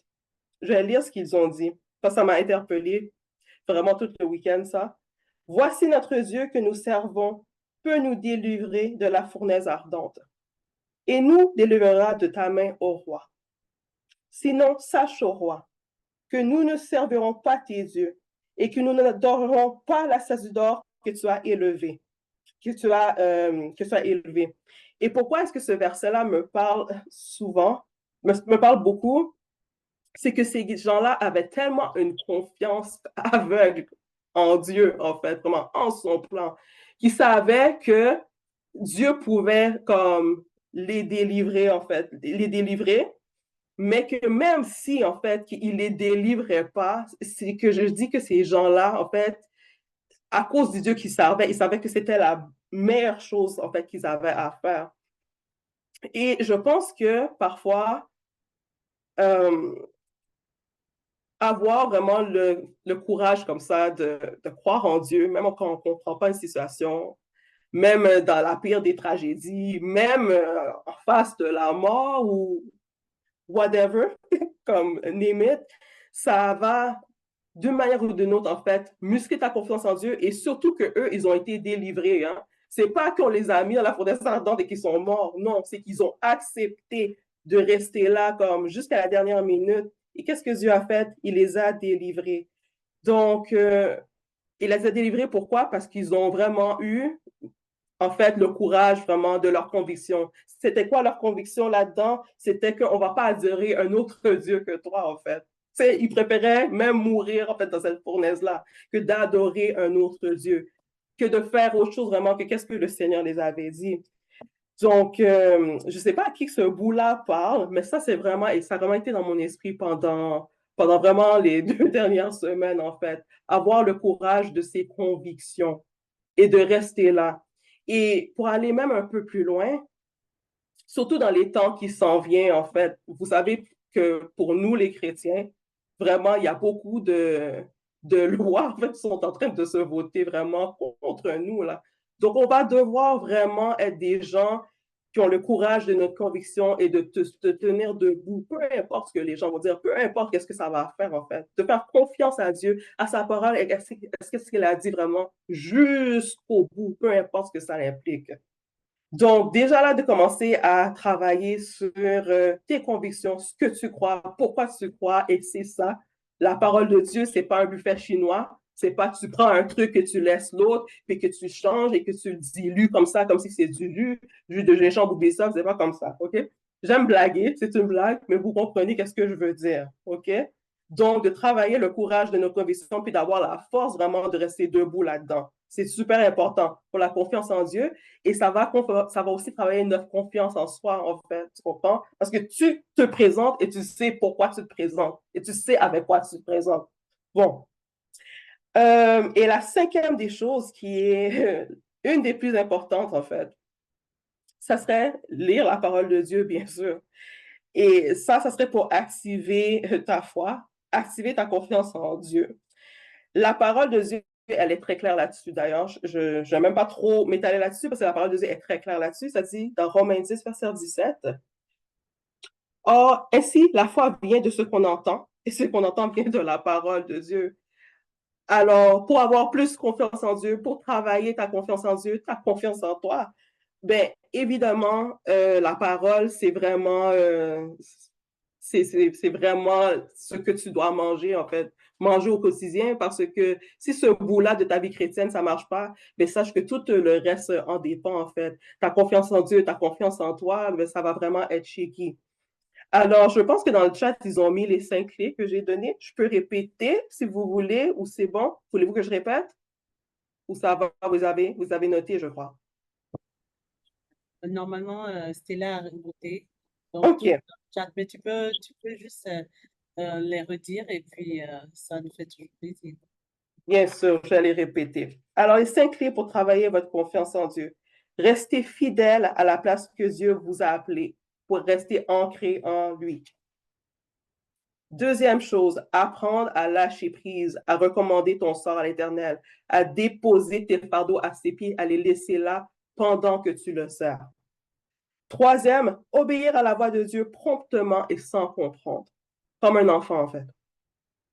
Je vais lire ce qu'ils ont dit. Ça m'a interpellé vraiment tout le week-end, ça. Voici notre Dieu que nous servons peut nous délivrer de la fournaise ardente et nous délivrera de ta main, ô roi. Sinon, sache, ô roi, que nous ne servirons pas tes dieux et que nous n'adorerons pas la statue d'or que tu as élevée, que tu as élevé. Et pourquoi est-ce que ce verset-là me parle souvent, me parle beaucoup? C'est que ces gens-là avaient tellement une confiance aveugle en Dieu, en fait, vraiment en son plan, qui savaient que Dieu pouvait comme les délivrer, en fait, les délivrer, mais que même si, en fait, il les délivrait pas, c'est que je dis que ces gens-là, en fait, à cause du Dieu qu'ils servaient, ils savaient que c'était la meilleure chose, en fait, qu'ils avaient à faire. Et je pense que parfois, euh, avoir vraiment le courage comme ça de croire en Dieu, même quand on ne comprend pas une situation, même dans la pire des tragédies, même en face de la mort ou whatever, comme name it, ça va d'une manière ou d'une autre, en fait, muscler ta confiance en Dieu et surtout qu'eux, ils ont été délivrés. Hein. C'est pas qu'on les a mis dans la fournaise ardente et qu'ils sont morts. Non, c'est qu'ils ont accepté de rester là comme jusqu'à la dernière minute. Et qu'est-ce que Dieu a fait? Il les a délivrés. Donc, il les a délivrés pourquoi? Parce qu'ils ont vraiment eu, en fait, le courage vraiment de leur conviction. C'était quoi leur conviction là-dedans? C'était qu'on ne va pas adorer un autre Dieu que toi, en fait. T'sais, ils préféraient même mourir, en fait, dans cette fournaise-là, que d'adorer un autre Dieu, que de faire autre chose vraiment que qu'est-ce que le Seigneur les avait dit. Donc, je ne sais pas à qui ce bout-là parle, mais ça, c'est vraiment, et ça a vraiment été dans mon esprit pendant vraiment les 2 dernières semaines, en fait. Avoir le courage de ses convictions et de rester là. Et pour aller même un peu plus loin, surtout dans les temps qui s'en viennent, en fait, vous savez que pour nous, les chrétiens, vraiment, il y a beaucoup de lois, en fait, qui sont en train de se voter vraiment contre nous, là. Donc, on va devoir vraiment être des gens qui ont le courage de notre conviction et de te tenir debout, peu importe ce que les gens vont dire, peu importe qu'est-ce que ça va faire, en fait. De faire confiance à Dieu, à sa parole, est-ce qu'il a dit vraiment jusqu'au bout, peu importe ce que ça implique. Donc, déjà là, de commencer à travailler sur tes convictions, ce que tu crois, pourquoi tu crois, et c'est ça. La parole de Dieu, c'est pas un buffet chinois. C'est pas tu prends un truc et tu laisses l'autre, puis que tu changes et que tu le dilues comme ça, comme si c'est du jus de gingembre ou bissap, c'est pas comme ça, OK? J'aime blaguer, c'est une blague, mais vous comprenez qu'est-ce que je veux dire, OK? Donc, de travailler le courage de nos convictions, puis d'avoir la force vraiment de rester debout là-dedans. C'est super important pour la confiance en Dieu et ça va aussi travailler notre confiance en soi, en fait, tu comprends? Parce que tu te présentes et tu sais pourquoi tu te présentes et tu sais avec quoi tu te présentes. Bon. Et la cinquième des choses qui est une des plus importantes, en fait, ça serait lire la parole de Dieu, bien sûr. Et ça serait pour activer ta foi, activer ta confiance en Dieu. La parole de Dieu, elle est très claire là-dessus. D'ailleurs, je ne vais même pas trop m'étaler là-dessus parce que la parole de Dieu est très claire là-dessus. Ça dit dans Romains 10, verset 17, Or, ainsi, la foi vient de ce qu'on entend et ce qu'on entend vient de la parole de Dieu. Alors, pour avoir plus confiance en Dieu, pour travailler ta confiance en Dieu, ta confiance en toi, ben évidemment, la parole, c'est vraiment ce que tu dois manger, en fait, manger au quotidien, parce que si ce bout-là de ta vie chrétienne, ça marche pas, ben sache que tout le reste en dépend, en fait. Ta confiance en Dieu, ta confiance en toi, ben, ça va vraiment être shaky. Alors, je pense que dans le chat, ils ont mis les 5 clés que j'ai données. Je peux répéter si vous voulez, ou c'est bon? Voulez-vous que je répète? Ou ça va, vous avez noté, je crois. Normalement, Stella a noté. Donc, tout OK, dans le chat, mais tu peux juste les redire et puis ça nous fait toujours plaisir. bien sûr, je vais les répéter. Alors, les 5 clés pour travailler votre confiance en Dieu. Restez fidèle à la place que Dieu vous a appelée pour rester ancré en lui. Deuxième chose, apprendre à lâcher prise, à recommander ton sort à l'Éternel, à déposer tes fardeaux à ses pieds, à les laisser là pendant que tu le sers. Troisième, obéir à la voix de Dieu promptement et sans comprendre, comme un enfant en fait.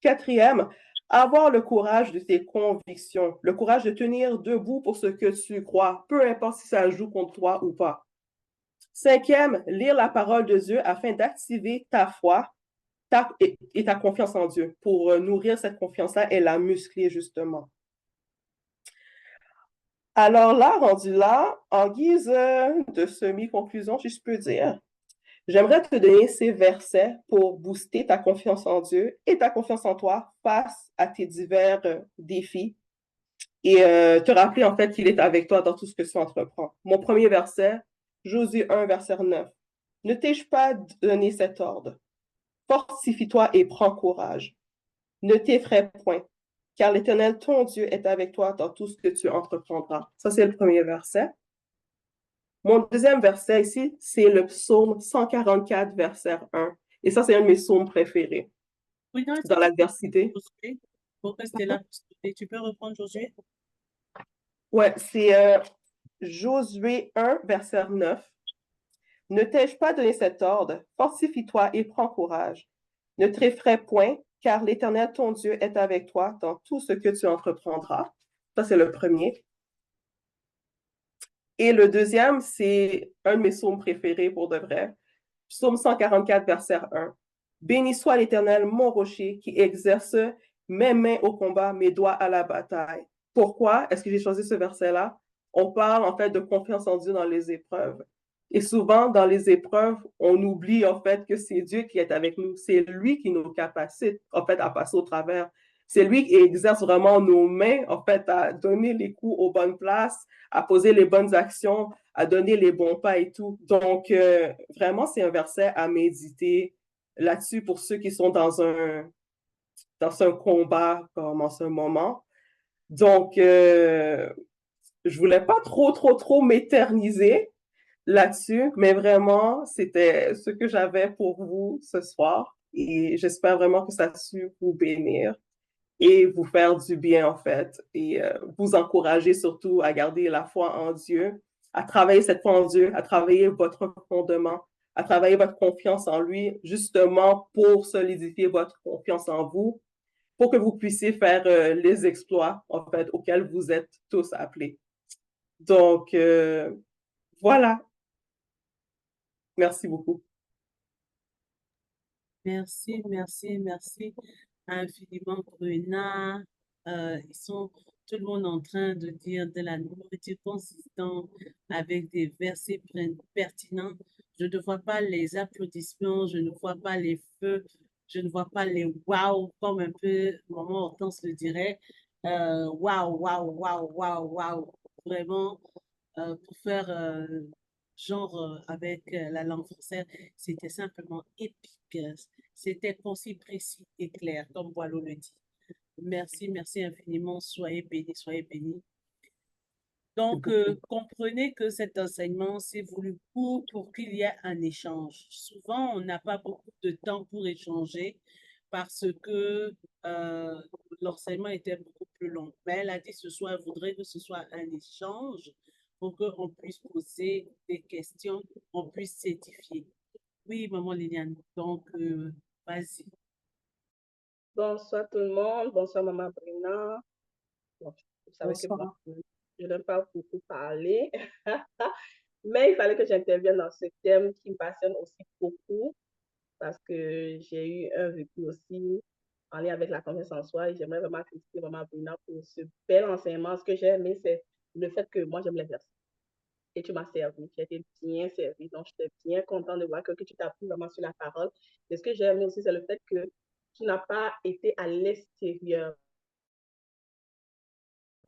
Quatrième, avoir le courage de tes convictions, le courage de tenir debout pour ce que tu crois, peu importe si ça joue contre toi ou pas. Cinquième, lire la parole de Dieu afin d'activer ta foi et ta confiance en Dieu pour nourrir cette confiance-là et la muscler justement. Alors là, rendu là, en guise de semi-conclusion, si je peux dire, j'aimerais te donner ces versets pour booster ta confiance en Dieu et ta confiance en toi face à tes divers défis et te rappeler en fait qu'il est avec toi dans tout ce que tu entreprends. Mon premier verset, Josué 1, verset 9. Ne t'ai-je pas donné cet ordre? Fortifie-toi et prends courage. Ne t'effraie point, car l'Éternel, ton Dieu, est avec toi dans tout ce que tu entreprendras. Ça, c'est le premier verset. Mon deuxième verset ici, c'est le psaume 144, verset 1. Et ça, c'est un de mes psaumes préférés Oui, non, est-ce dans que tu peux l'adversité. Josué pour rester là? Tu peux reprendre Josué? Ouais, c'est Josué 1, verset 9. Ne t'ai-je pas donné cet ordre? Fortifie-toi et prends courage. Ne t'effraie point, car l'Éternel, ton Dieu, est avec toi dans tout ce que tu entreprendras. Ça, c'est le premier. Et le deuxième, c'est un de mes psaumes préférés pour de vrai. Psaume 144, verset 1. Béni soit l'Éternel, mon rocher, qui exerce mes mains au combat, mes doigts à la bataille. Pourquoi est-ce que j'ai choisi ce verset-là? On parle en fait de confiance en Dieu dans les épreuves. Et souvent, dans les épreuves, on oublie en fait que c'est Dieu qui est avec nous. C'est lui qui nous capacite en fait à passer au travers. C'est lui qui exerce vraiment nos mains en fait à donner les coups aux bonnes places, à poser les bonnes actions, à donner les bons pas et tout. Donc, vraiment, c'est un verset à méditer là-dessus pour ceux qui sont dans un combat comme en ce moment. Donc, je voulais pas trop m'éterniser là-dessus, mais vraiment, c'était ce que j'avais pour vous ce soir. Et j'espère vraiment que ça a su vous bénir et vous faire du bien, en fait, et vous encourager surtout à garder la foi en Dieu, à travailler cette foi en Dieu, à travailler votre fondement, à travailler votre confiance en lui, justement pour solidifier votre confiance en vous, pour que vous puissiez faire les exploits, en fait, auxquels vous êtes tous appelés. Donc, voilà. Merci beaucoup. Merci, merci, merci infiniment, Bruna. Ils sont tout le monde en train de dire de la nourriture consistante avec des versets pertinents. Je ne vois pas les applaudissements, je ne vois pas les feux, je ne vois pas les waouh, comme un peu maman Hortense le dirait. Waouh, waouh, waouh, waouh, waouh. Vraiment, pour faire genre avec la langue française, c'était simplement épique. C'était concis, précis et clair, comme Boileau le dit. Merci, merci infiniment. Soyez bénis, soyez bénis. Donc, comprenez que cet enseignement, c'est voulu pour qu'il y ait un échange. Souvent, on n'a pas beaucoup de temps pour échanger parce que l'enseignement était beaucoup plus long. Mais elle a dit ce soir, elle voudrait que ce soit un échange pour qu'on puisse poser des questions, on puisse s'édifier. Oui, maman Liliane, donc vas-y. Bonsoir tout le monde, bonsoir Maman Brina. Bon, vous savez que moi, je n'aime pas beaucoup parler, mais il fallait que j'intervienne dans ce thème qui me passionne aussi beaucoup parce que j'ai eu un vécu aussi en lien avec la confiance en soi et j'aimerais vraiment féliciter Maman Brina pour ce bel enseignement. Ce que j'ai aimé, c'est le fait que moi, j'aime l'exercice. Et tu m'as servi, j'ai été bien servi, donc j'étais bien contente de voir que tu t'appuies vraiment sur la parole. Et ce que j'ai aimé aussi, c'est le fait que tu n'as pas été à l'extérieur.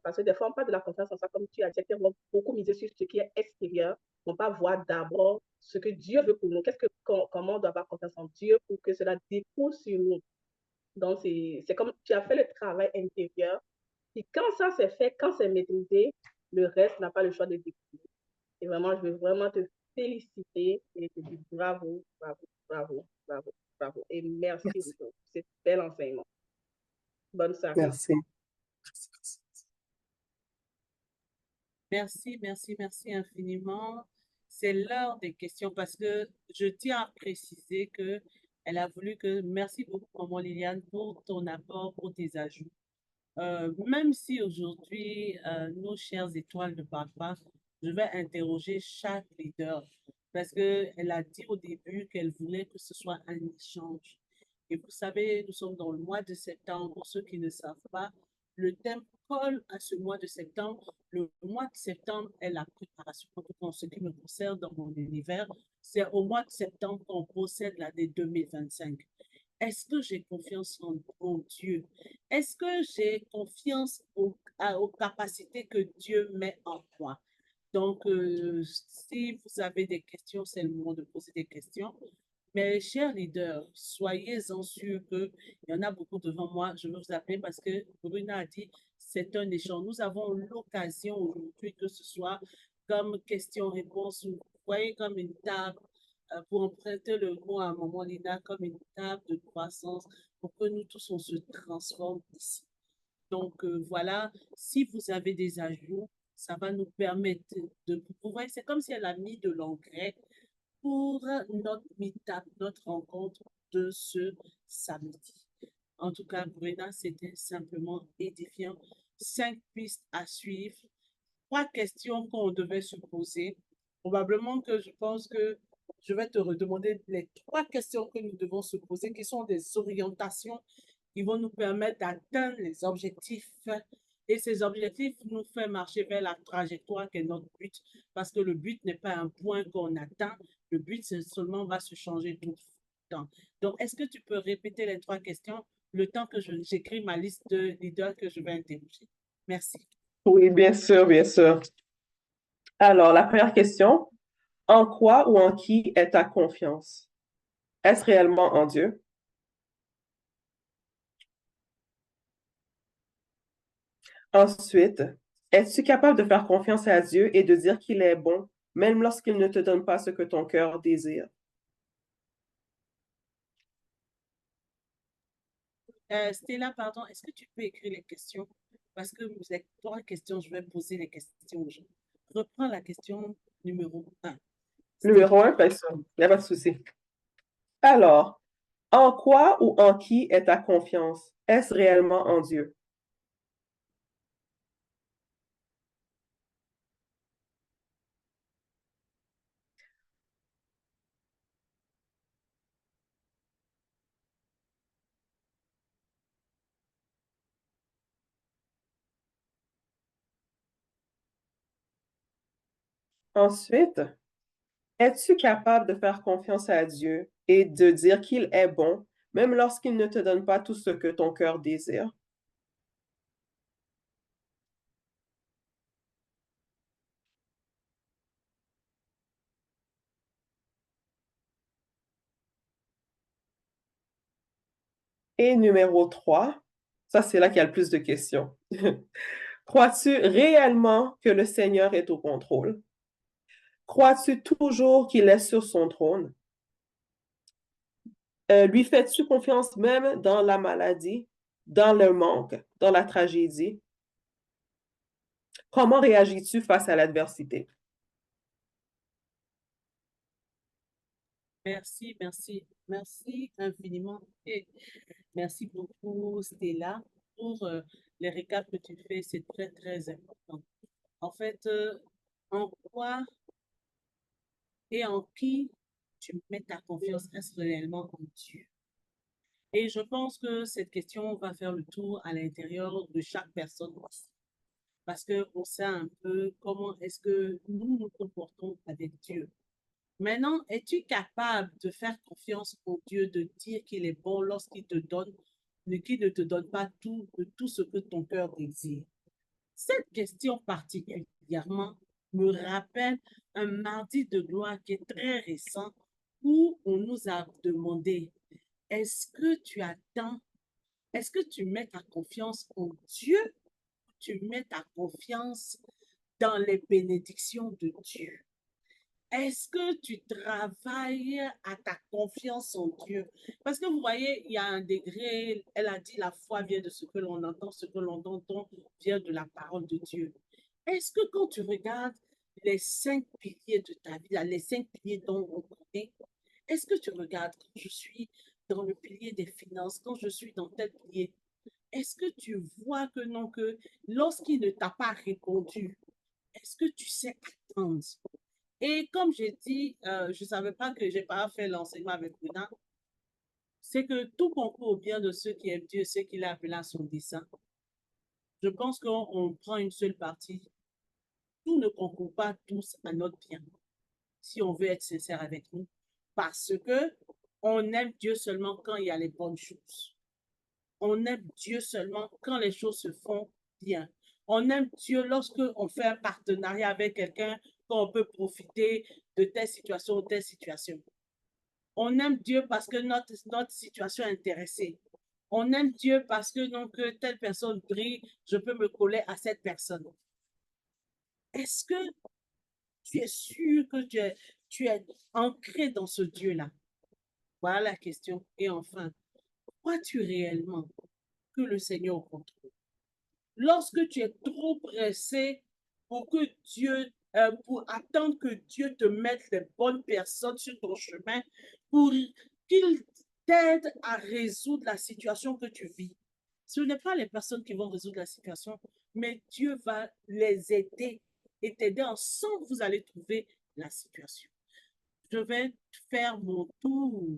Parce que des fois, on parle de la confiance en soi, comme tu as dit, on va beaucoup miser sur ce qui est extérieur. On va voir d'abord ce que Dieu veut pour nous. Comment on doit avoir confiance en Dieu pour que cela découle sur nous. Donc, c'est comme tu as fait le travail intérieur. Et quand ça c'est fait, quand c'est maîtrisé, le reste n'a pas le choix de découler. Et vraiment, je veux vraiment te féliciter et te dire bravo, bravo, bravo, bravo, bravo. Et merci pour ce bel enseignement. Bonne soirée. Merci. Merci, merci, merci infiniment. C'est l'heure des questions parce que je tiens à préciser que elle a voulu que, merci beaucoup, maman Liliane, pour ton apport, pour tes ajouts. Même si aujourd'hui, nos chères étoiles ne parlent pas, je vais interroger chaque leader parce qu'elle a dit au début qu'elle voulait que ce soit un échange. Et vous savez, nous sommes dans le mois de septembre. Pour ceux qui ne savent pas, le thème colle à ce mois de septembre. Le mois de septembre est la préparation, en tout cas en ce qui me concerne dans mon univers. C'est au mois de septembre qu'on procède l'année 2025. Est-ce que j'ai confiance en Dieu? Est-ce que j'ai confiance aux capacités que Dieu met en moi. Donc, si vous avez des questions, c'est le moment de poser des questions. Mes chers leaders, soyez-en sûrs qu'il y en a beaucoup devant moi. Je vais vous appeler parce que Bruna a dit c'est un échange. Nous avons l'occasion aujourd'hui que ce soit comme question-réponse, vous voyez, comme une table, pour emprunter le mot à Maman Lina, comme une table de croissance pour que nous tous on se transforme ici. Donc, voilà, si vous avez des ajouts, ça va nous permettre de pouvoir, c'est comme si elle a mis de l'engrais pour notre meet-up, notre rencontre de ce samedi. En tout cas, Bruna, c'était simplement édifiant. 5 pistes à suivre, 3 questions qu'on devait se poser. Probablement que je pense que je vais te redemander les 3 questions que nous devons se poser, qui sont des orientations qui vont nous permettre d'atteindre les objectifs. Et ces objectifs nous font marcher vers la trajectoire qui est notre but. Parce que le but n'est pas un point qu'on atteint. Le but, c'est seulement va se changer tout le temps. Donc, est-ce que tu peux répéter les 3 questions le temps que j'écris ma liste de leaders que je vais interroger? Merci. Oui, bien sûr, bien sûr. Alors, la première question, en quoi ou en qui est ta confiance? Est-ce réellement en Dieu? Ensuite, es-tu capable de faire confiance à Dieu et de dire qu'il est bon, même lorsqu'il ne te donne pas ce que ton cœur désire? Stella, pardon, est-ce que tu peux écrire les questions? Parce que vous êtes 3 questions, je vais poser les questions aux gens. Reprends la question numéro 1. Numéro 1, bien sûr, il n'y a pas de souci. Alors, en quoi ou en qui est ta confiance? Est-ce réellement en Dieu? Ensuite, es-tu capable de faire confiance à Dieu et de dire qu'il est bon, même lorsqu'il ne te donne pas tout ce que ton cœur désire? Et numéro 3, ça c'est là qu'il y a le plus de questions. Crois-tu réellement que le Seigneur est au contrôle? Crois-tu toujours qu'il est sur son trône? Lui fais-tu confiance même dans la maladie, dans le manque, dans la tragédie? Comment réagis-tu face à l'adversité? Merci, merci, merci infiniment. Et merci beaucoup, Stella, pour les récaps que tu fais. C'est très, très important. En fait, en quoi et en qui tu mets ta confiance? Est-ce réellement en Dieu? Et je pense que cette question va faire le tour à l'intérieur de chaque personne parce qu'on sait un peu comment est-ce que nous nous comportons avec Dieu. Maintenant, es-tu capable de faire confiance au Dieu, de dire qu'il est bon lorsqu'il te donne, mais qu'il ne te donne pas tout ce que ton cœur désire? Cette question particulièrement me rappelle un mardi de gloire qui est très récent où on nous a demandé, est-ce que tu attends, est-ce que tu mets ta confiance en Dieu, tu mets ta confiance dans les bénédictions de Dieu? Est-ce que tu travailles à ta confiance en Dieu? Parce que vous voyez, il y a un degré, elle a dit la foi vient de ce que l'on entend, ce que l'on entend vient de la parole de Dieu. Est-ce que quand tu regardes les 5 piliers de ta vie, les 5 piliers dont on connaît, est-ce que tu regardes quand je suis dans le pilier des finances, quand je suis dans tel pilier, est-ce que tu vois que non, que lorsqu'il ne t'a pas répondu, est-ce que tu sais attendre? Et comme j'ai dit, je ne savais pas que je n'ai pas fait l'enseignement avec Bruna, c'est que tout concourt au bien de ceux qui aiment Dieu, ceux qu'il a appelés à son dessein. Je pense qu'on prend une seule partie. Tout ne concourt pas tous à notre bien, si on veut être sincère avec nous, parce que on aime Dieu seulement quand il y a les bonnes choses. On aime Dieu seulement quand les choses se font bien. On aime Dieu lorsque on fait un partenariat avec quelqu'un, qu'on peut profiter de telle situation ou telle situation. On aime Dieu parce que notre situation est intéressée. On aime Dieu parce que donc, telle personne brille, je peux me coller à cette personne. Est-ce que tu es sûr que tu es ancré dans ce Dieu-là? Voilà la question. Et enfin, crois-tu réellement que le Seigneur contrôle? Lorsque tu es trop pressé pour que Dieu, pour attendre que Dieu te mette les bonnes personnes sur ton chemin, pour qu'il t'aide à résoudre la situation que tu vis. Ce n'est pas les personnes qui vont résoudre la situation, mais Dieu va les aider et t'aider. Ensemble, vous allez trouver la situation. Je vais faire mon tour.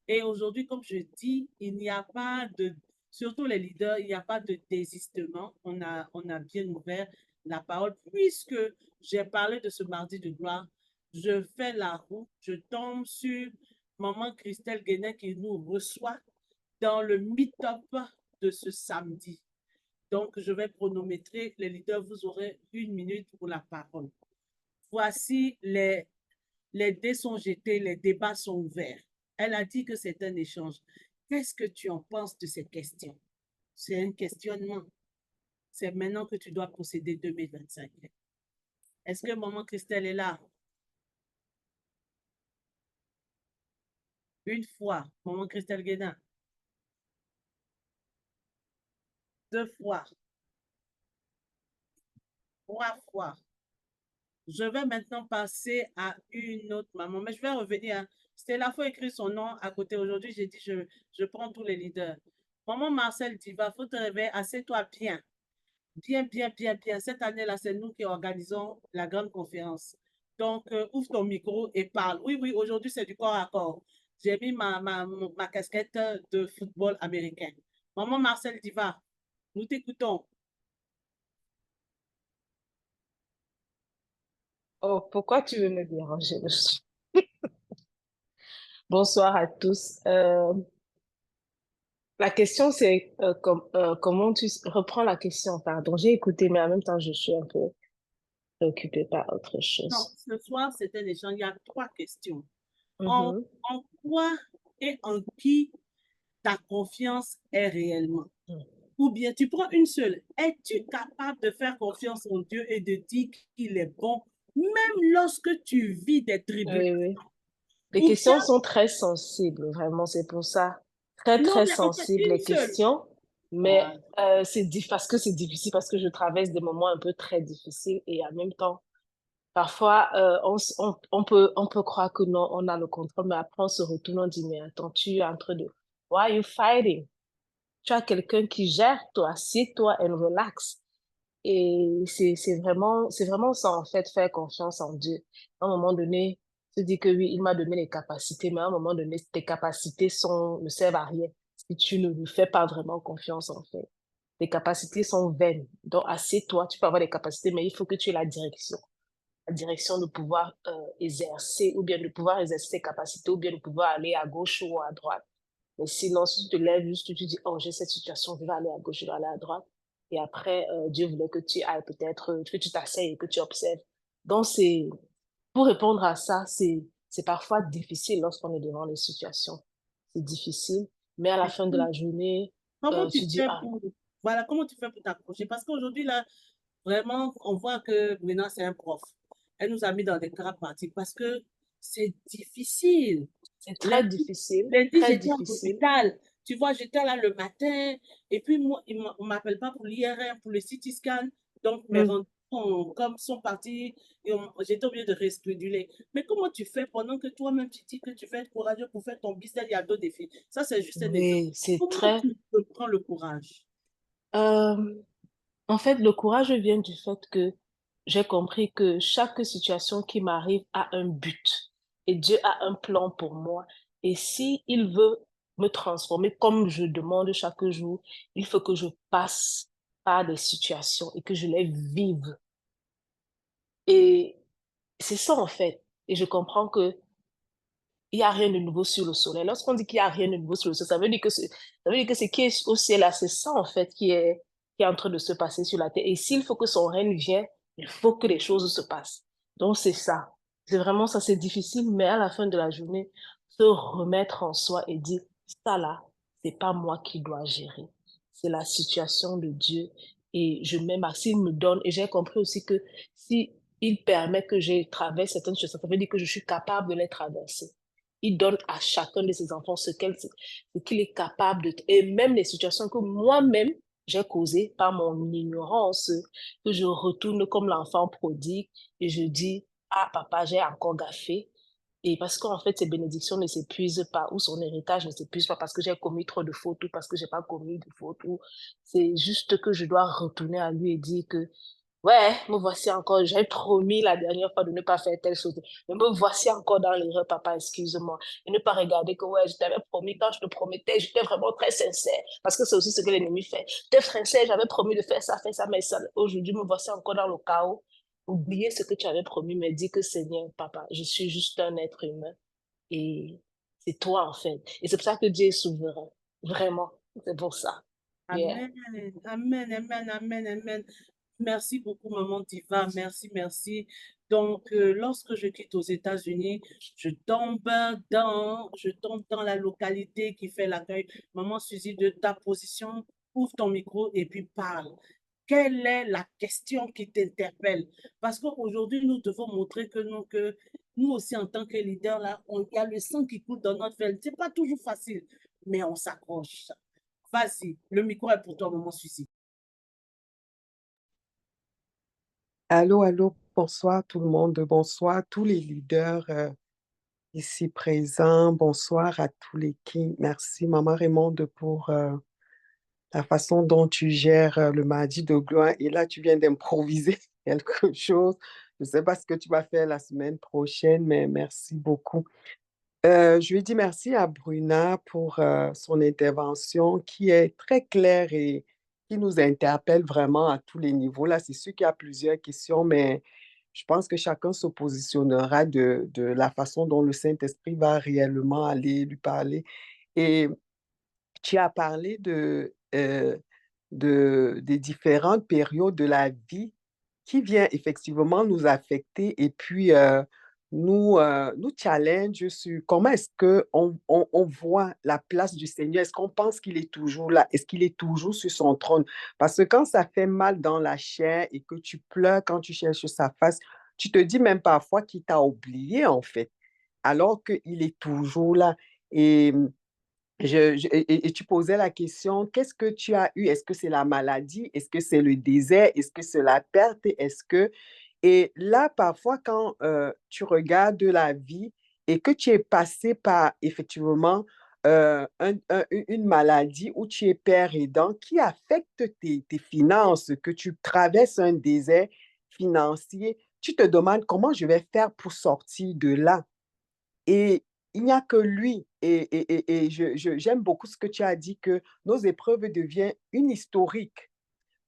Et aujourd'hui, comme je dis, il n'y a pas de, surtout les leaders, il n'y a pas de désistement. On a bien ouvert la parole. Puisque j'ai parlé de ce mardi de gloire, je fais la route, je tombe sur maman Christelle Guénet qui nous reçoit dans le meet-up de ce samedi. Donc, je vais chronométrer. Les leaders, vous aurez 1 minute pour la parole. Voici les dés sont jetés, les débats sont ouverts. Elle a dit que c'est un échange. Qu'est-ce que tu en penses de ces questions? C'est un questionnement. C'est maintenant que tu dois procéder 2025. Est-ce que maman Christelle est là? Une fois, maman Christelle Guédin. 2 fois. 3 fois. Je vais maintenant passer à une autre maman, mais je vais revenir. C'était là, il faut écrire son nom à côté. Aujourd'hui, j'ai dit, je prends tous les leaders. Maman Marcel Diva, il faut te réveiller, assieds-toi bien. Bien, bien, bien, bien. Cette année-là, c'est nous qui organisons la grande conférence. Donc, ouvre ton micro et parle. Oui, oui, aujourd'hui, c'est du corps à corps. J'ai mis ma casquette de football américain. Maman Marcel Diva, nous t'écoutons. Oh, pourquoi tu veux me déranger le soir? Bonsoir à tous. La question, c'est comment tu reprends la question. Pardon, j'ai écouté, mais en même temps, je suis un peu préoccupée par autre Non, chose. ce soir, c'était un échange. Il y a 3 questions. En Mhm. quoi et en qui ta confiance est réellement? Mhm. Ou bien tu prends une seule. Es-tu capable de faire confiance en Dieu et de dire qu'il est bon, même lorsque tu vis des tribulations? Oui, oui. Les Ou bien, questions sont très sensibles, vraiment, c'est pour ça. Très, non, très mais en fait, sensibles, une les seule. questions. Mais Voilà. parce que c'est difficile, parce que je traverse des moments un peu très difficiles et en même temps, parfois, on peut croire que non, on a le contrôle, mais après, on se retourne, on dit, mais attends, tu es en train de... Why are you fighting? Tu as quelqu'un qui gère, toi, assieds-toi and relax. Et c'est vraiment ça, en fait, faire confiance en Dieu. À un moment donné, se dire que oui, il m'a donné les capacités, mais à un moment donné, tes capacités ne servent à rien si tu ne lui fais pas vraiment confiance, en fait. Les capacités sont vaines. Donc, assieds-toi, tu peux avoir des capacités, mais il faut que tu aies la direction de pouvoir exercer, ou bien de pouvoir exercer tes capacités, ou bien de pouvoir aller à gauche ou à droite. Mais sinon, si tu te lèves juste, tu dis, oh, j'ai cette situation, je vais aller à gauche, je vais aller à droite. Et après, Dieu voulait que tu ailles peut-être, que tu t'asseyes et que tu observes. Donc, pour répondre à ça, c'est parfois difficile lorsqu'on est devant les situations. C'est difficile, mais à la fin de la journée, Comment tu tu dis, fais ah, pour, voilà, comment tu fais pour t'approcher? Parce qu'aujourd'hui, là, vraiment, on voit que Brina, c'est un prof. Elle nous a mis dans des cas pratiques parce que c'est difficile. c'est très Lundi, difficile, lundi, très j'étais en difficile. hôpital. Tu vois, j'étais là le matin et puis moi, on ne m'appelle pas pour l'IRM, pour le CT scan. Donc, mes Mm. rendez-vous comme sont partis et j'étais obligée de rescheduler. Mais comment tu fais pendant que toi-même, tu dis que tu fais être courageux pour faire ton business, il y a d'autres défis. Ça, c'est juste un exemple. Oui, c'est Comment très... tu te prends le courage? euh, En fait, le courage vient du fait que j'ai compris que chaque situation qui m'arrive a un but et Dieu a un plan pour moi. Et si il veut me transformer comme je demande chaque jour, il faut que je passe par des situations et que je les vive. Et c'est ça en fait. Et je comprends que il n'y a rien de nouveau sur le soleil. Lorsqu'on dit qu'il n'y a rien de nouveau sur le soleil, ça veut dire que ce qui est au ciel là, c'est ça en fait qui qui est en train de se passer sur la terre. Et s'il faut que son règne vienne, il faut que les choses se passent. Donc, c'est ça. C'est vraiment ça, c'est difficile, mais à la fin de la journée, se remettre en soi et dire, ça là, c'est pas moi qui dois gérer. C'est la situation de Dieu. Et je mets s'il me donne, et j'ai compris aussi que si il permet que je traverse certaines choses, ça veut dire que je suis capable de les traverser. Il donne à chacun de ses enfants ce qu'il est capable de. Et même les situations que moi-même, j'ai causées par mon ignorance, que je retourne comme l'enfant prodigue et je dis, ah papa, j'ai encore gaffé. Et parce qu'en fait, ses bénédictions ne s'épuisent pas, ou son héritage ne s'épuise pas parce que j'ai commis trop de fautes, ou parce que j'ai pas commis de fautes, ou c'est juste que je dois retourner à lui et dire que ouais, me voici encore, j'ai promis la dernière fois de ne pas faire telle chose. Mais me voici encore dans l'erreur, papa, excuse-moi. Et ne pas regarder que, ouais, je t'avais promis, quand je te promettais, j'étais vraiment très sincère. Parce que c'est aussi ce que l'ennemi fait. T'es sincère, j'avais promis de faire ça, mais ça, aujourd'hui, me voici encore dans le chaos. Oubliez ce que tu avais promis, mais dis que Seigneur, papa, je suis juste un être humain. Et c'est toi, en fait. Et c'est pour ça que Dieu est souverain. Vraiment. C'est pour ça. Yeah. Amen, amen, amen, amen, amen. Merci beaucoup, Maman Diva. Merci, merci. Donc, lorsque je quitte aux États-Unis, je tombe dans la localité qui fait l'accueil. Maman Suzy, de ta position, ouvre ton micro et puis parle. Quelle est la question qui t'interpelle? Parce qu'aujourd'hui, nous devons montrer que nous aussi, en tant que leaders, là, il y a le sang qui coule dans notre veine. C'est pas toujours facile, mais on s'accroche. Vas-y, le micro est pour toi, Maman Suzy. Allô, allô, bonsoir tout le monde, bonsoir tous les leaders ici présents, bonsoir à tous les qui. Merci Maman Raymonde pour la façon dont tu gères le mardi de gloire. Et là, tu viens d'improviser quelque chose. Je ne sais pas ce que tu vas faire la semaine prochaine, mais merci beaucoup. Je lui dis merci à Bruna pour son intervention qui est très claire et qui nous interpelle vraiment à tous les niveaux. Là, c'est sûr qu'il y a plusieurs questions, mais je pense que chacun se positionnera de la façon dont le Saint-Esprit va réellement aller lui parler. Et tu as parlé des différentes périodes de la vie qui vient effectivement nous affecter et puis nous challenge sur comment est-ce qu'on voit la place du Seigneur. Est-ce qu'on pense qu'il est toujours là? Est-ce qu'il est toujours sur son trône? Parce que quand ça fait mal dans la chair et que tu pleures quand tu cherches sa face, tu te dis même parfois qu'il t'a oublié en fait, alors qu'il est toujours là. Et et tu posais la question, qu'est-ce que tu as eu? Est-ce que c'est la maladie? Est-ce que c'est le désert? Est-ce que c'est la perte? Est-ce que... Et là, parfois, quand tu regardes la vie et que tu es passé par, effectivement, une maladie où tu es père aidant qui affecte tes finances, que tu traverses un désert financier, tu te demandes comment je vais faire pour sortir de là. Et il n'y a que lui. Et j'aime beaucoup ce que tu as dit, que nos épreuves deviennent une historique.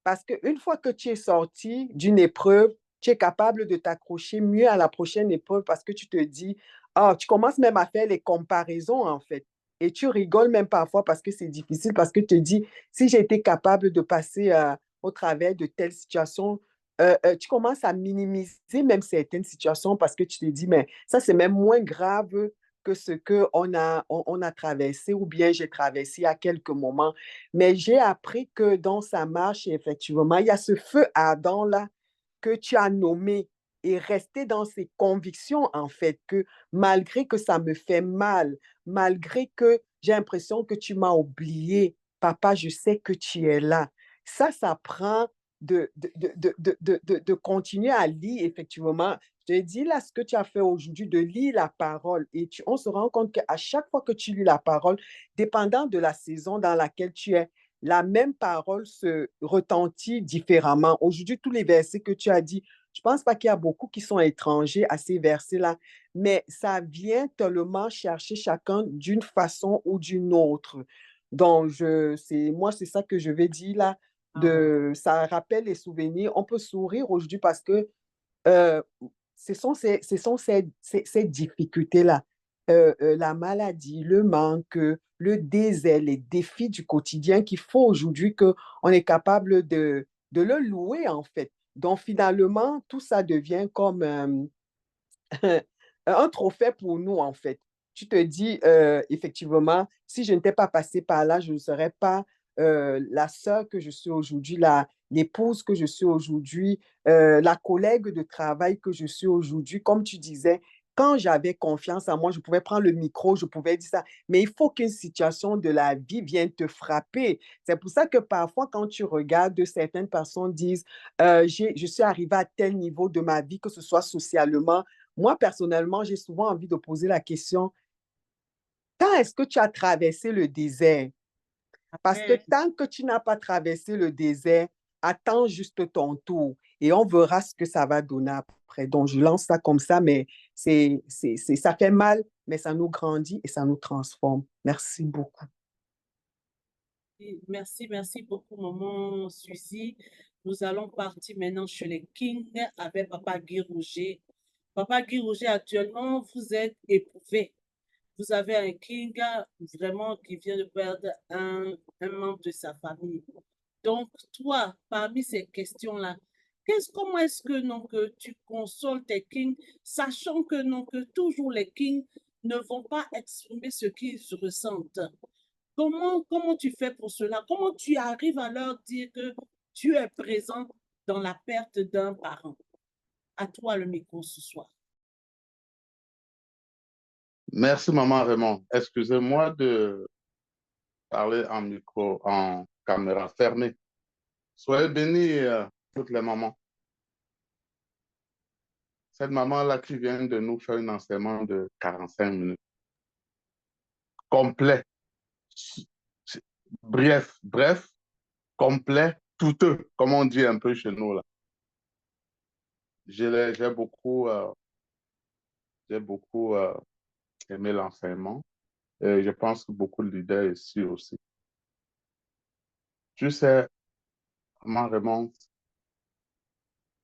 Parce qu'une fois que tu es sorti d'une épreuve, tu es capable de t'accrocher mieux à la prochaine épreuve parce que tu te dis, ah, tu commences même à faire les comparaisons en fait. Et tu rigoles même parfois parce que c'est difficile, parce que tu te dis, si j'ai été capable de passer au travers de telles situations, tu commences à minimiser même certaines situations parce que tu te dis, mais ça, c'est même moins grave que ce qu'on a traversé ou bien j'ai traversé à quelques moments. Mais j'ai appris que dans sa marche, effectivement, il y a ce feu ardent-là que tu as nommé et rester dans ses convictions, en fait, que malgré que ça me fait mal, malgré que j'ai l'impression que tu m'as oublié, papa, je sais que tu es là. Ça prend de continuer à lire, effectivement. Je te dis là ce que tu as fait aujourd'hui, de lire la parole. Et on se rend compte qu'à chaque fois que tu lis la parole, dépendant de la saison dans laquelle tu es, la même parole se retentit différemment. Aujourd'hui, tous les versets que tu as dit, je ne pense pas qu'il y a beaucoup qui sont étrangers à ces versets-là, mais ça vient tellement chercher chacun d'une façon ou d'une autre. Donc, moi, c'est ça que je vais dire là. Ça rappelle les souvenirs. On peut sourire aujourd'hui parce que euh, ce sont ces difficultés-là. La maladie, le manque, le désert, les défis du quotidien qu'il faut aujourd'hui qu'on est capable de le louer, en fait. Donc, finalement, tout ça devient comme un trophée pour nous, en fait. Tu te dis, effectivement, si je n'étais pas passée par là, je ne serais pas la sœur que je suis aujourd'hui, l'épouse que je suis aujourd'hui, la collègue de travail que je suis aujourd'hui. Comme tu disais, quand j'avais confiance en moi, je pouvais prendre le micro, je pouvais dire ça. Mais il faut qu'une situation de la vie vienne te frapper. C'est pour ça que parfois, quand tu regardes, certaines personnes disent, je suis arrivée à tel niveau de ma vie, que ce soit socialement. Moi, personnellement, j'ai souvent envie de poser la question, quand est-ce que tu as traversé le désert? Parce que tant que tu n'as pas traversé le désert, attends juste ton tour et on verra ce que ça va donner après. Donc, je lance ça comme ça, mais ça fait mal, mais ça nous grandit et ça nous transforme. Merci beaucoup. Merci, merci beaucoup, maman Suzy. Nous allons partir maintenant chez les Kings avec Papa Guy Rouget. Papa Guy Rouget, actuellement, vous êtes éprouvé. Vous avez un King vraiment qui vient de perdre un membre de sa famille. Donc, toi, parmi ces questions-là, comment est-ce que, non, que tu consoles tes Kings, sachant que, non, que toujours les Kings ne vont pas exprimer ce qu'ils ressentent? Comment tu fais pour cela? Comment tu arrives à leur dire que tu es présent dans la perte d'un parent? À toi le micro ce soir. Merci, maman Raymond. Excusez-moi de parler en micro, en caméra fermée. Soyez bénis, toutes les mamans. Cette maman-là qui vient de nous faire un enseignement de 45 minutes. Complet. Bref, complet, touteux, comme on dit un peu chez nous là. J'ai beaucoup aimé l'enseignement et je pense que beaucoup de leaders ici aussi. Tu sais, maman Raymond,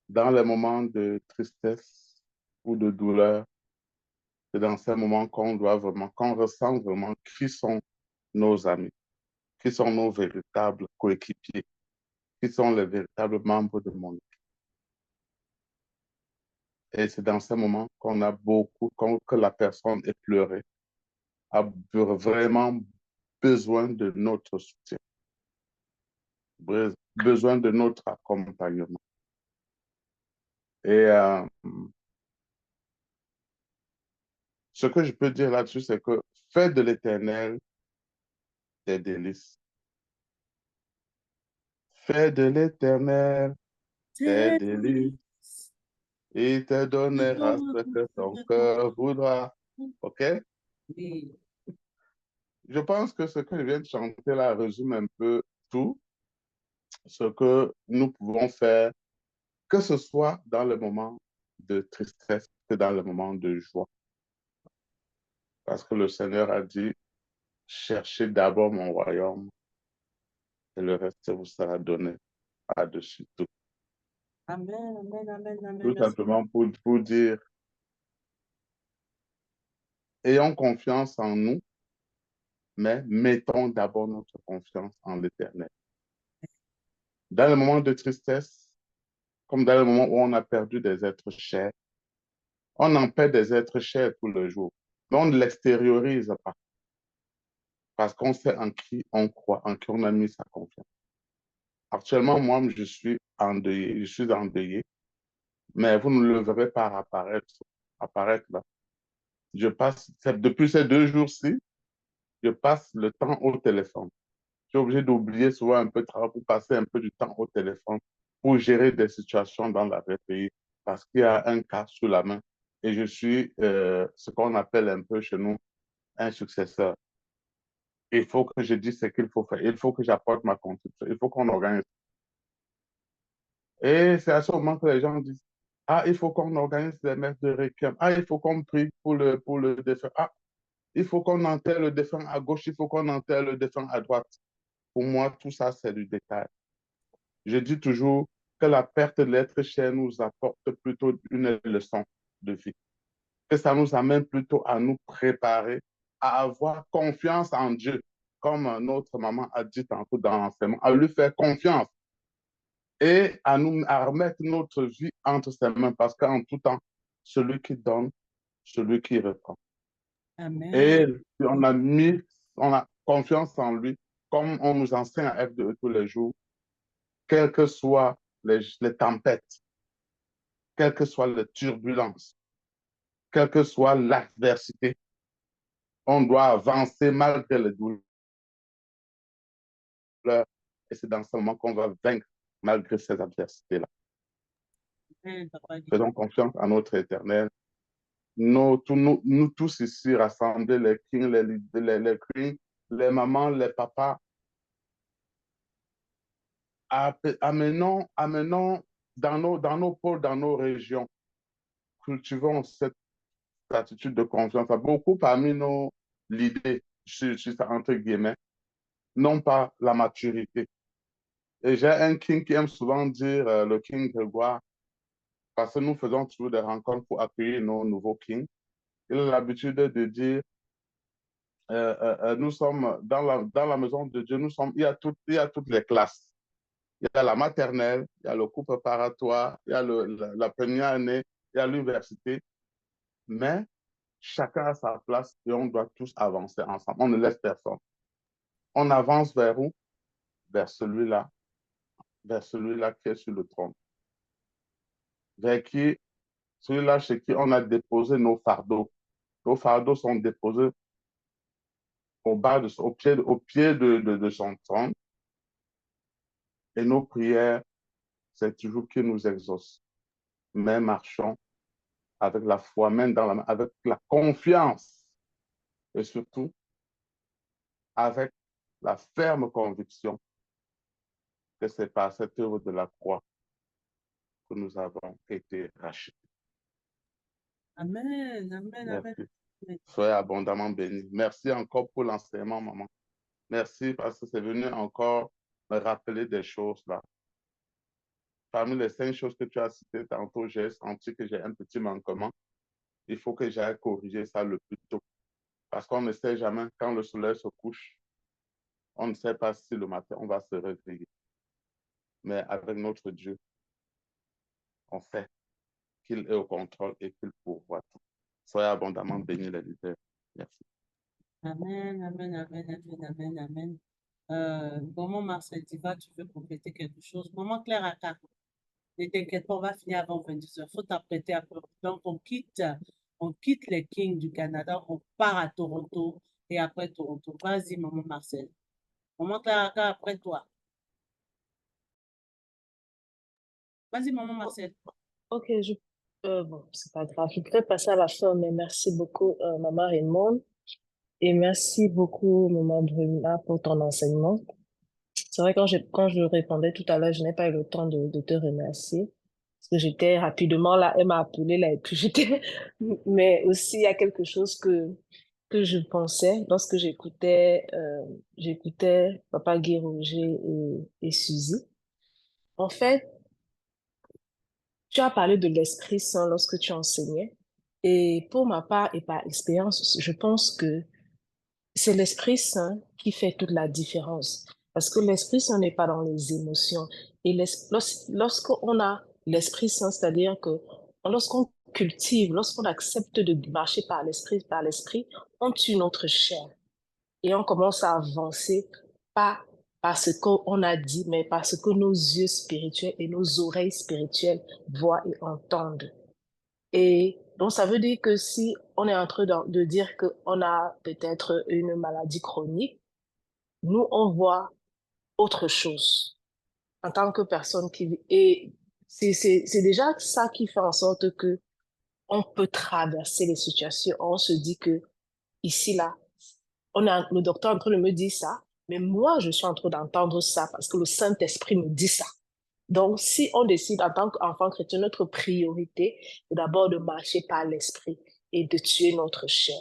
dans les moments de tristesse ou de douleur, c'est dans ces moments qu'on ressent vraiment qui sont nos amis, qui sont nos véritables coéquipiers, qui sont les véritables membres de mon équipe. Et c'est dans ces moments qu'on a que la personne est pleurée, a vraiment besoin de notre soutien, besoin de notre accompagnement. Et ce que je peux dire là-dessus, c'est que fais de l'Éternel tes délices. Fais de l'Éternel tes délices. Il te donnera ce que ton cœur voudra. OK? Oui. Je pense que ce que je viens de chanter là résume un peu tout ce que nous pouvons faire, que ce soit dans le moment de tristesse que dans le moment de joie. Parce que le Seigneur a dit, cherchez d'abord mon royaume et le reste vous sera donné par-dessus tout. Amen, amen, amen, amen. Tout simplement pour dire, ayons confiance en nous, mais mettons d'abord notre confiance en l'Éternel. Dans le moment de tristesse, comme dans le moment où on a perdu des êtres chers, on en perd des êtres chers tout le jour, mais on ne l'extériorise pas parce qu'on sait en qui on croit, en qui on a mis sa confiance. Actuellement, moi, je suis endeuillé, mais vous ne le verrez pas apparaître là. Depuis ces 2 jours-ci, je passe le temps au téléphone. Je suis obligé d'oublier souvent un peu de travail pour passer un peu du temps au téléphone pour gérer des situations dans la vraie pays parce qu'il y a un cas sous la main et je suis ce qu'on appelle un peu chez nous un successeur. Il faut que je dise ce qu'il faut faire. Il faut que j'apporte ma contribution. Il faut qu'on organise. Et c'est à ce moment que les gens disent, ah, il faut qu'on organise des messes de réquiem. Ah, il faut qu'on prie pour le défunt. Ah, il faut qu'on enterre le défunt à gauche. Il faut qu'on enterre le défunt à droite. Pour moi, tout ça, c'est du détail. Je dis toujours que la perte de l'être cher nous apporte plutôt une leçon de vie. Que ça nous amène plutôt à nous préparer, à avoir confiance en Dieu comme notre maman a dit tantôt dans l'enseignement, à lui faire confiance et à remettre notre vie entre ses mains, parce qu'en tout temps, celui qui donne, celui qui reprend. Amen. Et on a confiance en lui, comme on nous enseigne à FDE tous les jours, quelles que soient les tempêtes, quelles que soient les turbulences, quelle que soit l'adversité, on doit avancer malgré les douleurs. Et c'est dans ce moment qu'on va vaincre malgré ces adversités-là. Amen, Papa Guy. Faisons confiance à notre Éternel. Nous tous ici rassemblés, les kings, les queens, les mamans, les papas, amenons dans nos pôles, dans nos régions, cultivons cette attitude de confiance. Beaucoup parmi nos leaders, je suis entre guillemets, n'ont pas la maturité. Et j'ai un king qui aime souvent dire, le king Grégoire, parce que nous faisons toujours des rencontres pour accueillir nos nouveaux kings. Il a l'habitude de dire, nous sommes dans la maison de Dieu, il y a toutes les classes. Il y a la maternelle, il y a le cours préparatoire, il y a la première année, il y a l'université. Mais chacun a sa place et on doit tous avancer ensemble. On ne laisse personne. On avance vers où? Vers celui-là qui est sur le trône. Vers qui, celui-là chez qui on a déposé nos fardeaux. Nos fardeaux sont déposés au pied de son trône. Et nos prières, c'est toujours qu'il nous exauce. Mais marchons avec la foi, même dans la main, avec la confiance et surtout avec la ferme conviction que c'est par cette œuvre de la croix que nous avons été rachetés. Amen, amen, amen. Merci. Soyez abondamment bénis. Merci encore pour l'enseignement, maman. Merci parce que c'est venu encore me rappeler des choses là. Parmi les 5 choses que tu as citées tantôt, j'ai senti que j'ai un petit manquement. Il faut que j'aille corriger ça le plus tôt. Parce qu'on ne sait jamais, quand le soleil se couche, on ne sait pas si le matin, on va se réveiller. Mais avec notre Dieu, on sait qu'il est au contrôle et qu'il pourvoit tout. Soyez abondamment bénis les leaders. Merci. Amen, amen, amen, amen, amen, amen. Maman Marcel Diva, tu veux compléter quelque chose? Maman Claire Aka, ne t'inquiète pas, on va finir avant 22h. Il faut t'apprêter à peu. Donc, on quitte les Kings du Canada, on part à Toronto et après Toronto. Vas-y, maman Marcel. Maman Claire Aka, après toi. Vas-y, maman Marcel. Ok, bon, c'est pas grave. Je pourrais passer à la fin, mais merci beaucoup, maman Raymond. Et merci beaucoup, maman Bruna, pour ton enseignement. C'est vrai, quand je répondais tout à l'heure, je n'ai pas eu le temps de te remercier. Parce que j'étais rapidement là, elle m'a appelé là, et puis j'étais, mais aussi il y a quelque chose que je pensais lorsque j'écoutais Papa Guy Roger et Suzy. En fait, tu as parlé de l'Esprit Saint lorsque tu enseignais. Et pour ma part et par expérience, je pense que c'est l'Esprit Saint qui fait toute la différence. Parce que l'Esprit Saint n'est pas dans les émotions. Et lorsqu'on a l'Esprit Saint, c'est-à-dire que lorsqu'on cultive, lorsqu'on accepte de marcher par l'Esprit, on tue notre chair. Et on commence à avancer, pas parce qu'on a dit, mais parce que nos yeux spirituels et nos oreilles spirituelles voient et entendent. Et donc, ça veut dire que si on est en train de dire qu'on a peut-être une maladie chronique, nous, on voit autre chose en tant que personne qui vit. Et c'est déjà ça qui fait en sorte que on peut traverser les situations. On se dit que ici, là, le docteur est en train de me dire ça, mais moi, je suis en train d'entendre ça parce que le Saint-Esprit me dit ça. Donc, si on décide en tant qu'enfant chrétien, notre priorité est d'abord de marcher par l'esprit et de tuer notre chair.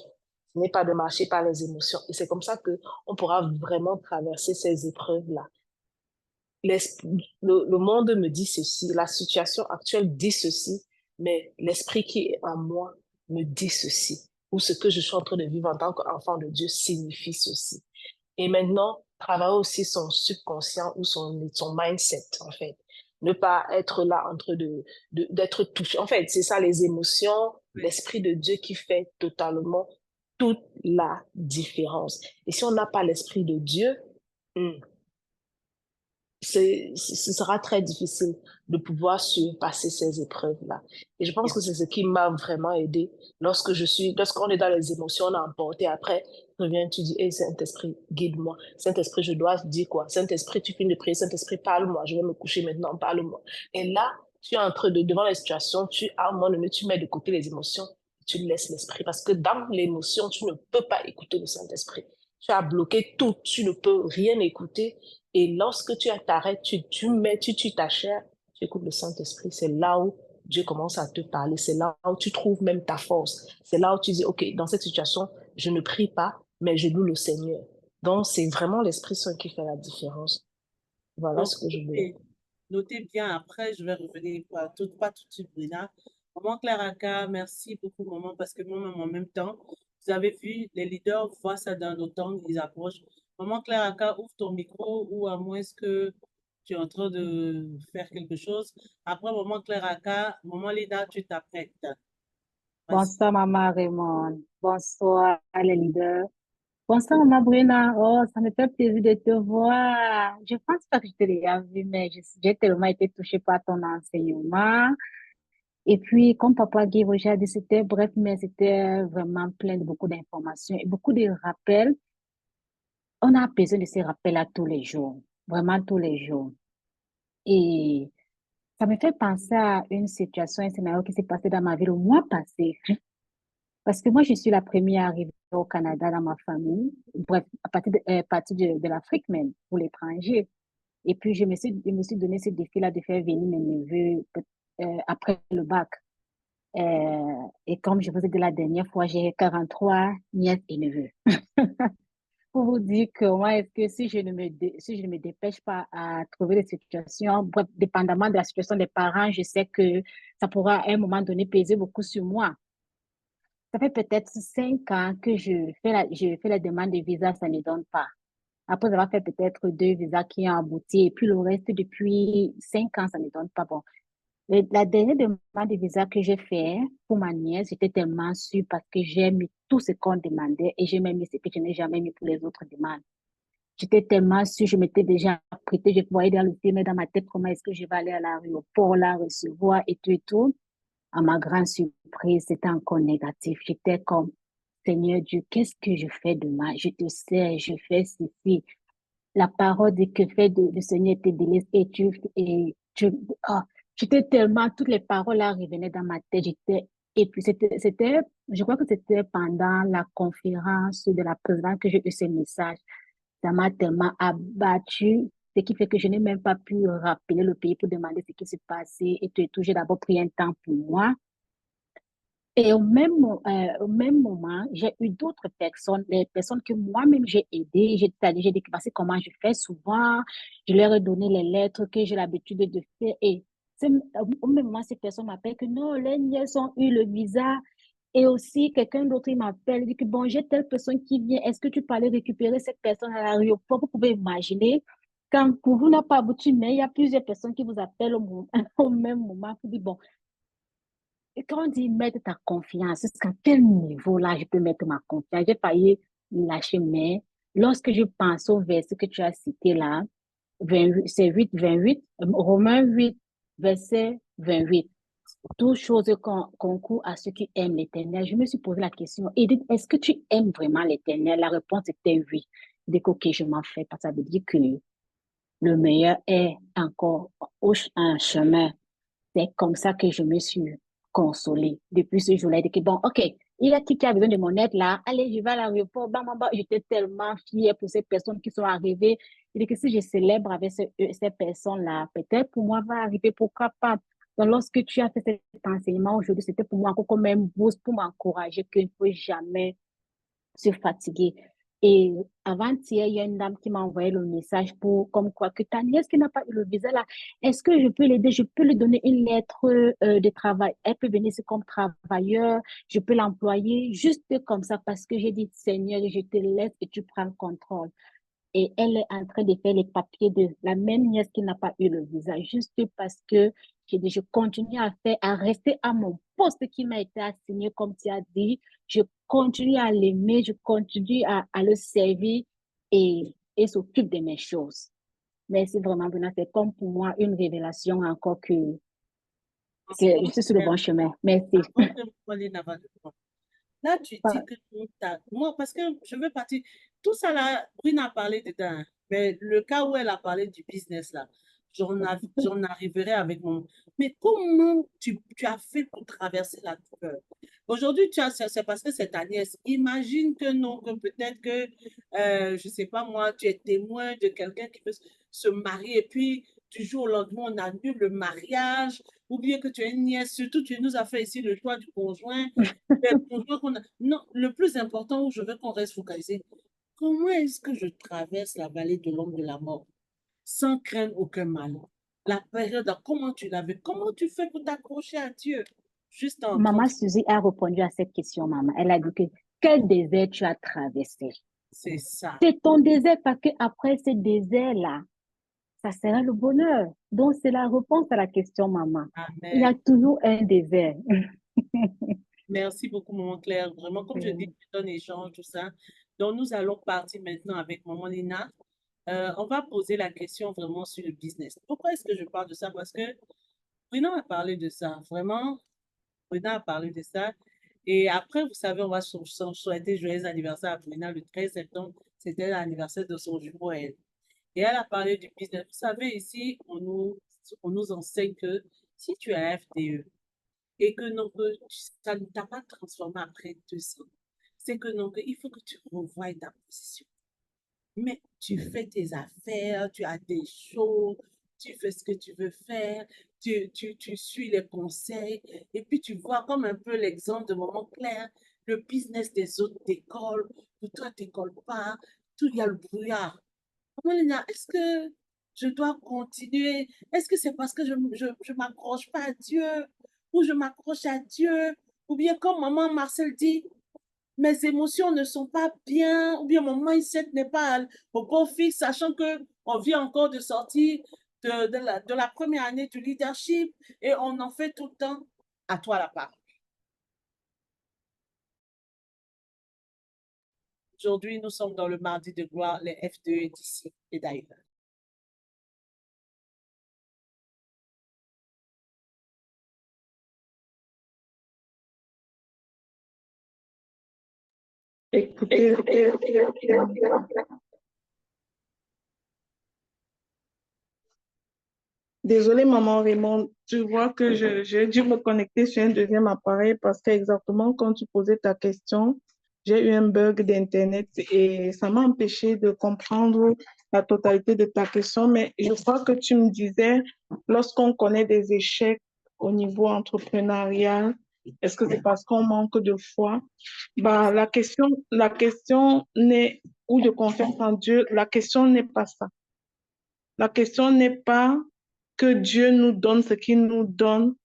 Ce n'est pas de marcher par les émotions. Et c'est comme ça qu'on pourra vraiment traverser ces épreuves-là. Le monde me dit ceci, la situation actuelle dit ceci, mais l'esprit qui est en moi me dit ceci. Ou ce que je suis en train de vivre en tant qu'enfant de Dieu signifie ceci. Et maintenant, travailler aussi son subconscient ou son mindset, en fait. Ne pas être là en train d'être touché. En fait, c'est ça, les émotions, l'Esprit de Dieu qui fait totalement toute la différence. Et si on n'a pas l'Esprit de Dieu, ce sera très difficile de pouvoir surpasser ces épreuves-là. Et je pense que c'est ce qui m'a vraiment aidé lorsqu'on est dans les émotions, on a emporté après, reviens, tu dis, hey, Saint-Esprit, guide-moi. Saint-Esprit, je dois dire quoi? Saint-Esprit, tu finis de prier. Saint-Esprit, parle-moi. Je vais me coucher maintenant, parle-moi. Et là, tu es en train devant la situation, à un moment donné, tu mets de côté les émotions, tu laisses l'esprit. Parce que dans l'émotion, tu ne peux pas écouter le Saint-Esprit. Tu as bloqué tout, tu ne peux rien écouter. Et lorsque tu t'arrêtes, tu t'achères, tu écoutes le Saint-Esprit, c'est là où Dieu commence à te parler, c'est là où tu trouves même ta force. C'est là où tu dis, OK, dans cette situation, je ne prie pas, mais je loue le Seigneur. Donc, c'est vraiment l'Esprit Saint qui fait la différence. Voilà Donc, ce que je voulais. notez bien, après, je vais revenir pas tout de suite, Brina. Maman Claraka, merci beaucoup, maman, parce que moi-même, en même temps, vous avez vu, les leaders voient ça dans nos temps, ils approchent. Maman Claraka, ouvre ton micro, ou à moins que tu es en train de faire quelque chose. Après, maman Claraka, maman Lida, tu t'apprêtes. Vas-y. Bonsoir, Maman Raymond. Bonsoir, les leaders. Bonsoir, Maman Bruna. Oh, ça me fait plaisir de te voir. Je pense pas que je t'ai déjà vu, mais j'ai tellement été touchée par ton enseignement. Et puis, comme Papa Guy Roger a dit, c'était bref, mais c'était vraiment plein de beaucoup d'informations et beaucoup de rappels. On a besoin de ces rappels-là tous les jours, vraiment tous les jours. Et ça me fait penser à une situation, un scénario qui s'est passé dans ma vie le mois passé. Parce que moi, je suis la première arrivée au Canada dans ma famille, bref, partir de l'Afrique même, pour l'étranger. Et puis, je me suis donné ce défi-là de faire venir mes neveux après le bac. Et comme je vous ai dit la dernière fois, j'ai 43 nièces et neveux. Pour vous dire que moi, est-ce que si je ne me dépêche pas à trouver des situations, bref, dépendamment de la situation des parents, je sais que ça pourra à un moment donné peser beaucoup sur moi. Ça fait peut-être 5 ans que je fais la demande de visa, ça ne donne pas. Après avoir fait peut-être 2 visas qui ont abouti, et puis le reste, depuis 5 ans, ça ne donne pas. Bon, la dernière demande de visa que j'ai fait pour ma nièce, j'étais tellement sûre parce que j'ai mis tout ce qu'on demandait et j'ai même mis ce que je n'ai jamais mis pour les autres demandes. J'étais tellement sûre, je m'étais déjà prêtée, je voyais dans le film, dans ma tête, comment est-ce que je vais aller à l'aéroport, la recevoir et tout et tout. À ma grande surprise, c'était encore négatif. J'étais comme, Seigneur Dieu, qu'est-ce que je fais demain? Je te sais, je fais ceci. La parole dit que fait de Seigneur te délice ah, j'étais tellement, toutes les paroles là revenaient dans ma tête. Et puis je crois que c'était pendant la conférence de la présidente que j'ai eu ce message. Ça m'a tellement abattu, ce qui fait que je n'ai même pas pu rappeler le pays pour demander ce qui s'est passé et tout. J'ai d'abord pris un temps pour moi. Et au même moment, j'ai eu d'autres personnes, les personnes que moi-même j'ai aidées. J'ai dit que voici comment je fais souvent. Je leur ai donné les lettres que j'ai l'habitude de faire. Et au même moment, ces personnes m'appellent que non, les nièces ont eu le visa. Et aussi, quelqu'un d'autre, il m'appelle, il dit que bon, j'ai telle personne qui vient. Est-ce que tu peux aller récupérer cette personne à l'aéroport? Vous pouvez imaginer, quand pour vous n'a pas abouti, mais il y a plusieurs personnes qui vous appellent au même moment pour dire, bon, et quand on dit mettre ta confiance, c'est à quel niveau là je peux mettre ma confiance? J'ai failli lâcher, mais lorsque je pense au verset que tu as cité là, 28, c'est 8, 28, Romains 8, verset 28. Toute chose concourt à ceux qui aiment l'Éternel. Je me suis posé la question, Edith, est-ce que tu aimes vraiment l'Éternel? La réponse était oui. Dès que ok, je m'en fais, parce que ça veut dire que le meilleur est encore en chemin. C'est comme ça que je me suis consolée. Depuis ce jour-là, j'ai dit que bon, ok, il y a qui a besoin de mon aide là? Allez, je vais à l'aéroport. Bam, bam, bam. J'étais tellement fière pour ces personnes qui sont arrivées. Je dis que si je célèbre avec ces personnes-là, peut-être pour moi va arriver, pourquoi pas? Donc, lorsque tu as fait cet enseignement aujourd'hui, c'était pour moi encore comme un boost pour m'encourager qu'il ne faut jamais se fatiguer. Et avant-hier, il y a une dame qui m'a envoyé le message pour, comme quoi, que ta nièce qui n'a pas eu le visa là, est-ce que je peux l'aider? Je peux lui donner une lettre de travail. Elle peut venir ici comme travailleur. Je peux l'employer juste comme ça parce que j'ai dit, Seigneur, je te laisse et tu prends le contrôle. et elle est en train de faire les papiers de la même nièce qui n'a pas eu le visa, juste parce que je continue à rester à mon poste qui m'a été assigné, comme tu as dit. Je continue à l'aimer, je continue à le servir et s'occupe de mes choses. Merci vraiment, Bruna. C'est comme pour moi une révélation encore que je suis sur le bon chemin. Merci. Avant que Pauline va te prendre. Là, tu dis que moi, parce que je veux partir. Tout ça là, Brune a parlé dedans, mais le cas où elle a parlé du business là, j'en arriverai avec mon. Mais comment tu as fait pour traverser la peur? Aujourd'hui, c'est parce que c'est ta nièce. Imagine que non, que peut-être que, je ne sais pas moi, tu es témoin de quelqu'un qui peut se marier et puis du jour au lendemain, on annule le mariage, ou bien que tu es une nièce, surtout tu nous as fait ici le choix du conjoint. Non, le plus important où je veux qu'on reste focalisé, comment est-ce que je traverse la vallée de l'ombre de la mort sans craindre aucun mal? La période, comment tu l'avais, comment tu fais pour t'accrocher à Dieu? Juste en Maman 30. Suzy a répondu à cette question, maman. Elle a dit que quel désert tu as traversé? C'est ça. C'est ton désert parce qu'après ce désert-là, ça sera le bonheur. Donc, c'est la réponse à la question, maman. Amen. Il y a toujours un désert. Merci beaucoup, Maman Claire. Vraiment, comme je dis, c'est un échange, tout ça. Donc, nous allons partir maintenant avec Maman Lina. On va poser la question vraiment sur le business. Pourquoi est-ce que je parle de ça? Parce que Bruno a parlé de ça. Vraiment, Bruno a parlé de ça. Et après, vous savez, on va souhaiter joyeux anniversaire à Bruno le 13 septembre. C'était l'anniversaire de son jumeau, elle. Et elle a parlé du business. Vous savez, ici, on nous enseigne que si tu as FDE, et que non, que ça ne t'a pas transformé après 2 ans. C'est que non, il faut que tu revoies ta position. Mais tu fais tes affaires, tu as des choses, tu fais ce que tu veux faire, tu suis les conseils, et puis tu vois comme un peu l'exemple de Maman Claire, le business des autres t'école, pour toi, t'école pas, tout, il y a le brouillard. Maman Lina, est-ce que je dois continuer? Est-ce que c'est parce que je m'accroche pas à Dieu? Ou je m'accroche à Dieu? Ou bien comme maman Marcel dit, mes émotions ne sont pas bien, ou bien mon mindset n'est pas au bon fixe, sachant qu'on vient encore de sortir de la première année du leadership et on en fait tout le temps. À toi la parole. Aujourd'hui, nous sommes dans le mardi de gloire, les F2 d'ici et d'ailleurs. Écoutez, désolée, maman Raymond, tu vois que j'ai dû me connecter sur un deuxième appareil parce que exactement quand tu posais ta question, j'ai eu un bug d'Internet et ça m'a empêché de comprendre la totalité de ta question. Mais je crois que tu me disais, lorsqu'on connaît des échecs au niveau entrepreneurial, est-ce que c'est parce qu'on manque de foi? Bah, la question n'est, ou de confiance en Dieu, la question n'est pas ça. La question n'est pas que Dieu nous donne ce qu'il nous donne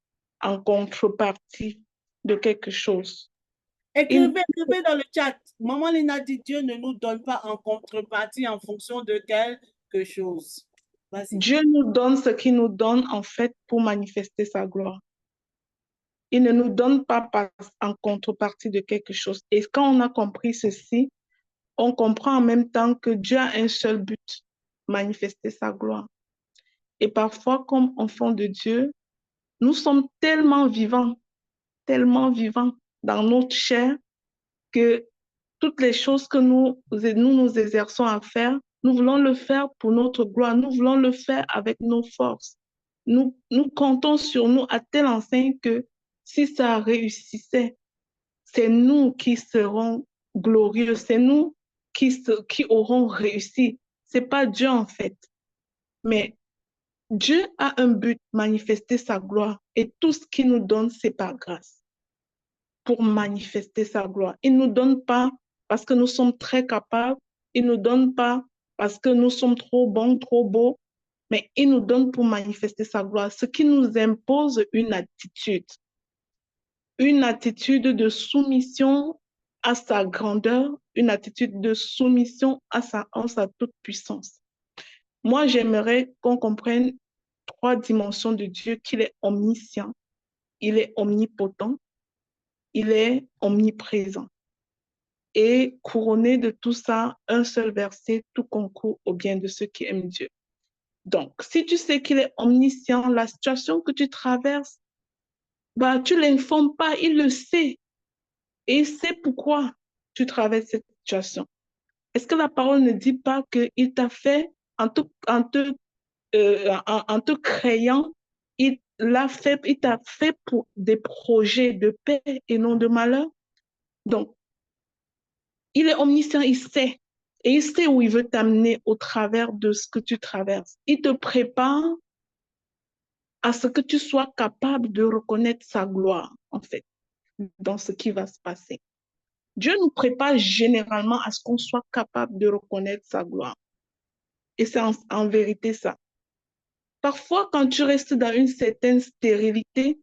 en contrepartie de quelque chose. Écrivez dans le chat. Maman Lina dit Dieu ne nous donne pas en contrepartie en fonction de quelque chose. Dieu nous donne ce qu'il nous donne en fait pour manifester sa gloire. Il ne nous donne pas en contrepartie de quelque chose. Et quand on a compris ceci, on comprend en même temps que Dieu a un seul but, manifester sa gloire. Et parfois, comme enfants de Dieu, nous sommes tellement vivants dans notre chair que toutes les choses que nous exerçons à faire, nous voulons le faire pour notre gloire, nous voulons le faire avec nos forces. Nous comptons sur nous à telle enseigne que si ça réussissait, c'est nous qui serons glorieux, c'est nous qui aurons réussi. C'est pas Dieu en fait. Mais Dieu a un but, manifester sa gloire. Et tout ce qu'il nous donne, c'est par grâce. Pour manifester sa gloire. Il ne nous donne pas parce que nous sommes très capables. Il ne nous donne pas parce que nous sommes trop bons, trop beaux. Mais il nous donne pour manifester sa gloire. Ce qui nous impose une attitude. Une attitude de soumission à sa grandeur, une attitude de soumission en sa toute puissance. Moi, j'aimerais qu'on comprenne 3 dimensions de Dieu, qu'il est omniscient, il est omnipotent, il est omniprésent. Et couronné de tout ça, un seul verset, tout concourt au bien de ceux qui aiment Dieu. Donc, si tu sais qu'il est omniscient, la situation que tu traverses, bah, tu ne l'informes pas, il le sait. Et il sait pourquoi tu traverses cette situation. Est-ce que la parole ne dit pas qu'il t'a fait, en te créant, il t'a fait pour des projets de paix et non de malheur? Donc, il est omniscient, il sait. Et il sait où il veut t'amener au travers de ce que tu traverses. Il te prépare à ce que tu sois capable de reconnaître sa gloire, en fait, dans ce qui va se passer. Dieu nous prépare généralement à ce qu'on soit capable de reconnaître sa gloire. Et c'est en vérité ça. Parfois, quand tu restes dans une certaine stérilité,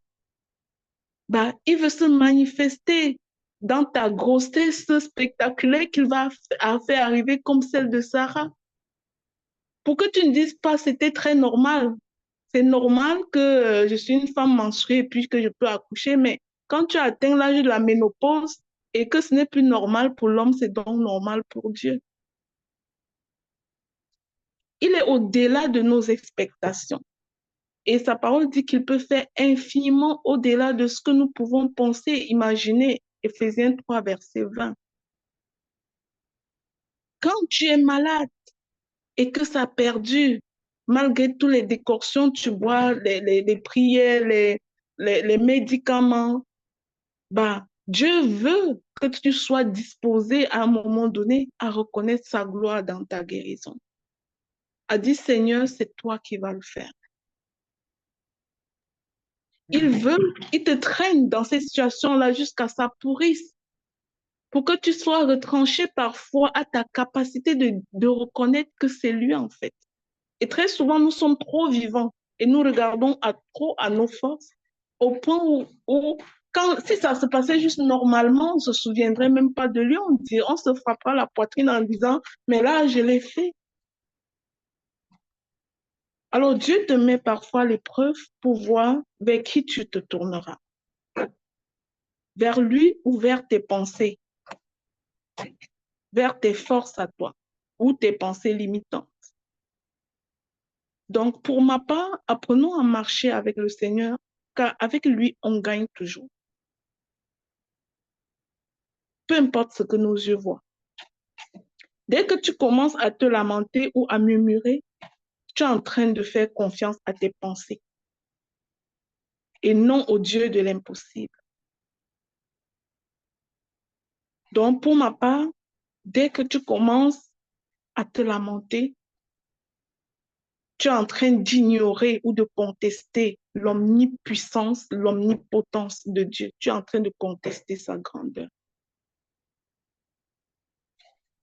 bah, il veut se manifester dans ta grossesse spectaculaire qu'il va faire arriver comme celle de Sarah. Pour que tu ne dises pas c'était très normal. C'est normal que je suis une femme menstruée et puis que je peux accoucher, mais quand tu atteins l'âge de la ménopause et que ce n'est plus normal pour l'homme, c'est donc normal pour Dieu. Il est au-delà de nos expectations. Et sa parole dit qu'il peut faire infiniment au-delà de ce que nous pouvons penser, imaginer. Éphésiens 3, verset 20. Quand tu es malade et que ça perdure, malgré toutes les décoctions, tu bois les prières, les médicaments, bah, Dieu veut que tu sois disposé à un moment donné à reconnaître sa gloire dans ta guérison. A dit, Seigneur, c'est toi qui vas le faire. Il te traîne dans ces situations-là jusqu'à ça pourrisse pour que tu sois retranché parfois à ta capacité de reconnaître que c'est lui en fait. Et très souvent, nous sommes trop vivants et nous regardons trop à nos forces au point où si ça se passait juste normalement, on ne se souviendrait même pas de lui. On se frappera la poitrine en disant, mais là, je l'ai fait. Alors Dieu te met parfois l'épreuve pour voir vers qui tu te tourneras. Vers lui ou vers tes pensées, vers tes forces à toi ou tes pensées limitantes. Donc, pour ma part, apprenons à marcher avec le Seigneur, car avec lui, on gagne toujours. Peu importe ce que nos yeux voient. Dès que tu commences à te lamenter ou à murmurer, tu es en train de faire confiance à tes pensées et non au Dieu de l'impossible. Donc, pour ma part, dès que tu commences à te lamenter, tu es en train d'ignorer ou de contester l'omnipuissance, l'omnipotence de Dieu. Tu es en train de contester sa grandeur.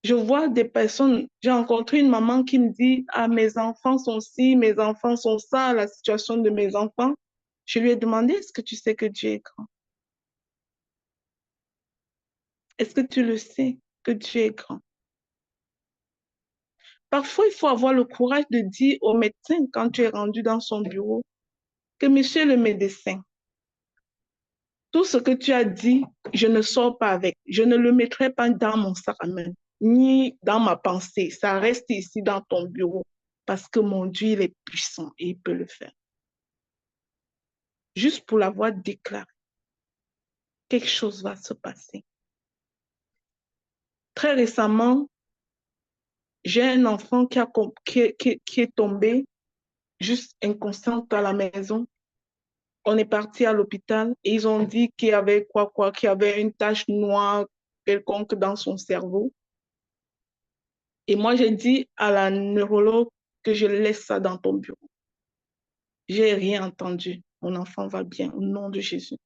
Je vois des personnes, j'ai rencontré une maman qui me dit « Ah, mes enfants sont ci, mes enfants sont ça, la situation de mes enfants. » Je lui ai demandé « Est-ce que tu sais que Dieu est grand? Est-ce que tu le sais que Dieu est grand? » Parfois, il faut avoir le courage de dire au médecin quand tu es rendu dans son bureau que « Monsieur le médecin, tout ce que tu as dit, je ne sors pas avec. Je ne le mettrai pas dans mon sac à main, ni dans ma pensée. Ça reste ici dans ton bureau parce que mon Dieu, il est puissant et il peut le faire. » Juste pour l'avoir déclaré, quelque chose va se passer. Très récemment, j'ai un enfant qui est tombé, juste inconscient à la maison. On est parti à l'hôpital et ils ont dit qu'il y avait qu'il y avait une tache noire quelconque dans son cerveau. Et moi, j'ai dit à la neurologue que je laisse ça dans ton bureau. J'ai rien entendu. Mon enfant va bien, au nom de Jésus.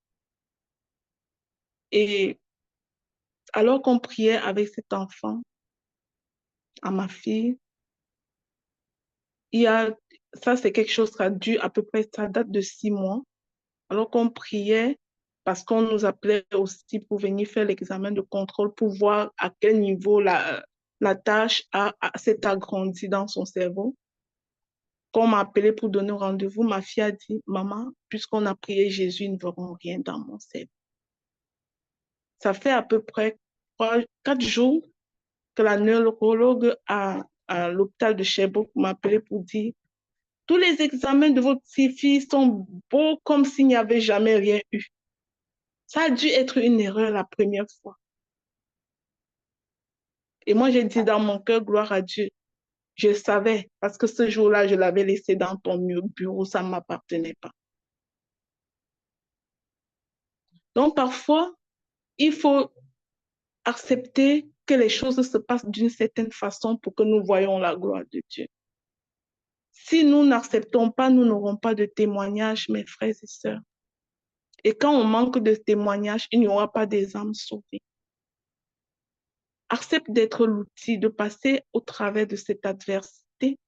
Et alors qu'on priait avec cet enfant, à ma fille, ça c'est quelque chose qui a dû à peu près, ça date de 6 mois. Alors qu'on priait, parce qu'on nous appelait aussi pour venir faire l'examen de contrôle pour voir à quel niveau la tâche s'est agrandie dans son cerveau. Quand on m'a appelé pour donner rendez-vous, ma fille a dit, maman, puisqu'on a prié Jésus, ils ne verront rien dans mon cerveau. Ça fait à peu près 4 jours que la neurologue à l'hôpital de Sherbrooke m'a appelé pour dire, tous les examens de votre fille sont beaux comme s'il n'y avait jamais rien eu. Ça a dû être une erreur la première fois. Et moi, j'ai dit dans mon cœur, gloire à Dieu. Je savais, parce que ce jour-là, je l'avais laissé dans ton bureau, ça ne m'appartenait pas. Donc, parfois, il faut accepter que les choses se passent d'une certaine façon pour que nous voyions la gloire de Dieu. Si nous n'acceptons pas, nous n'aurons pas de témoignages, mes frères et sœurs. Et quand on manque de témoignages, il n'y aura pas des âmes sauvées. Accepte d'être l'outil, de passer au travers de cette adversité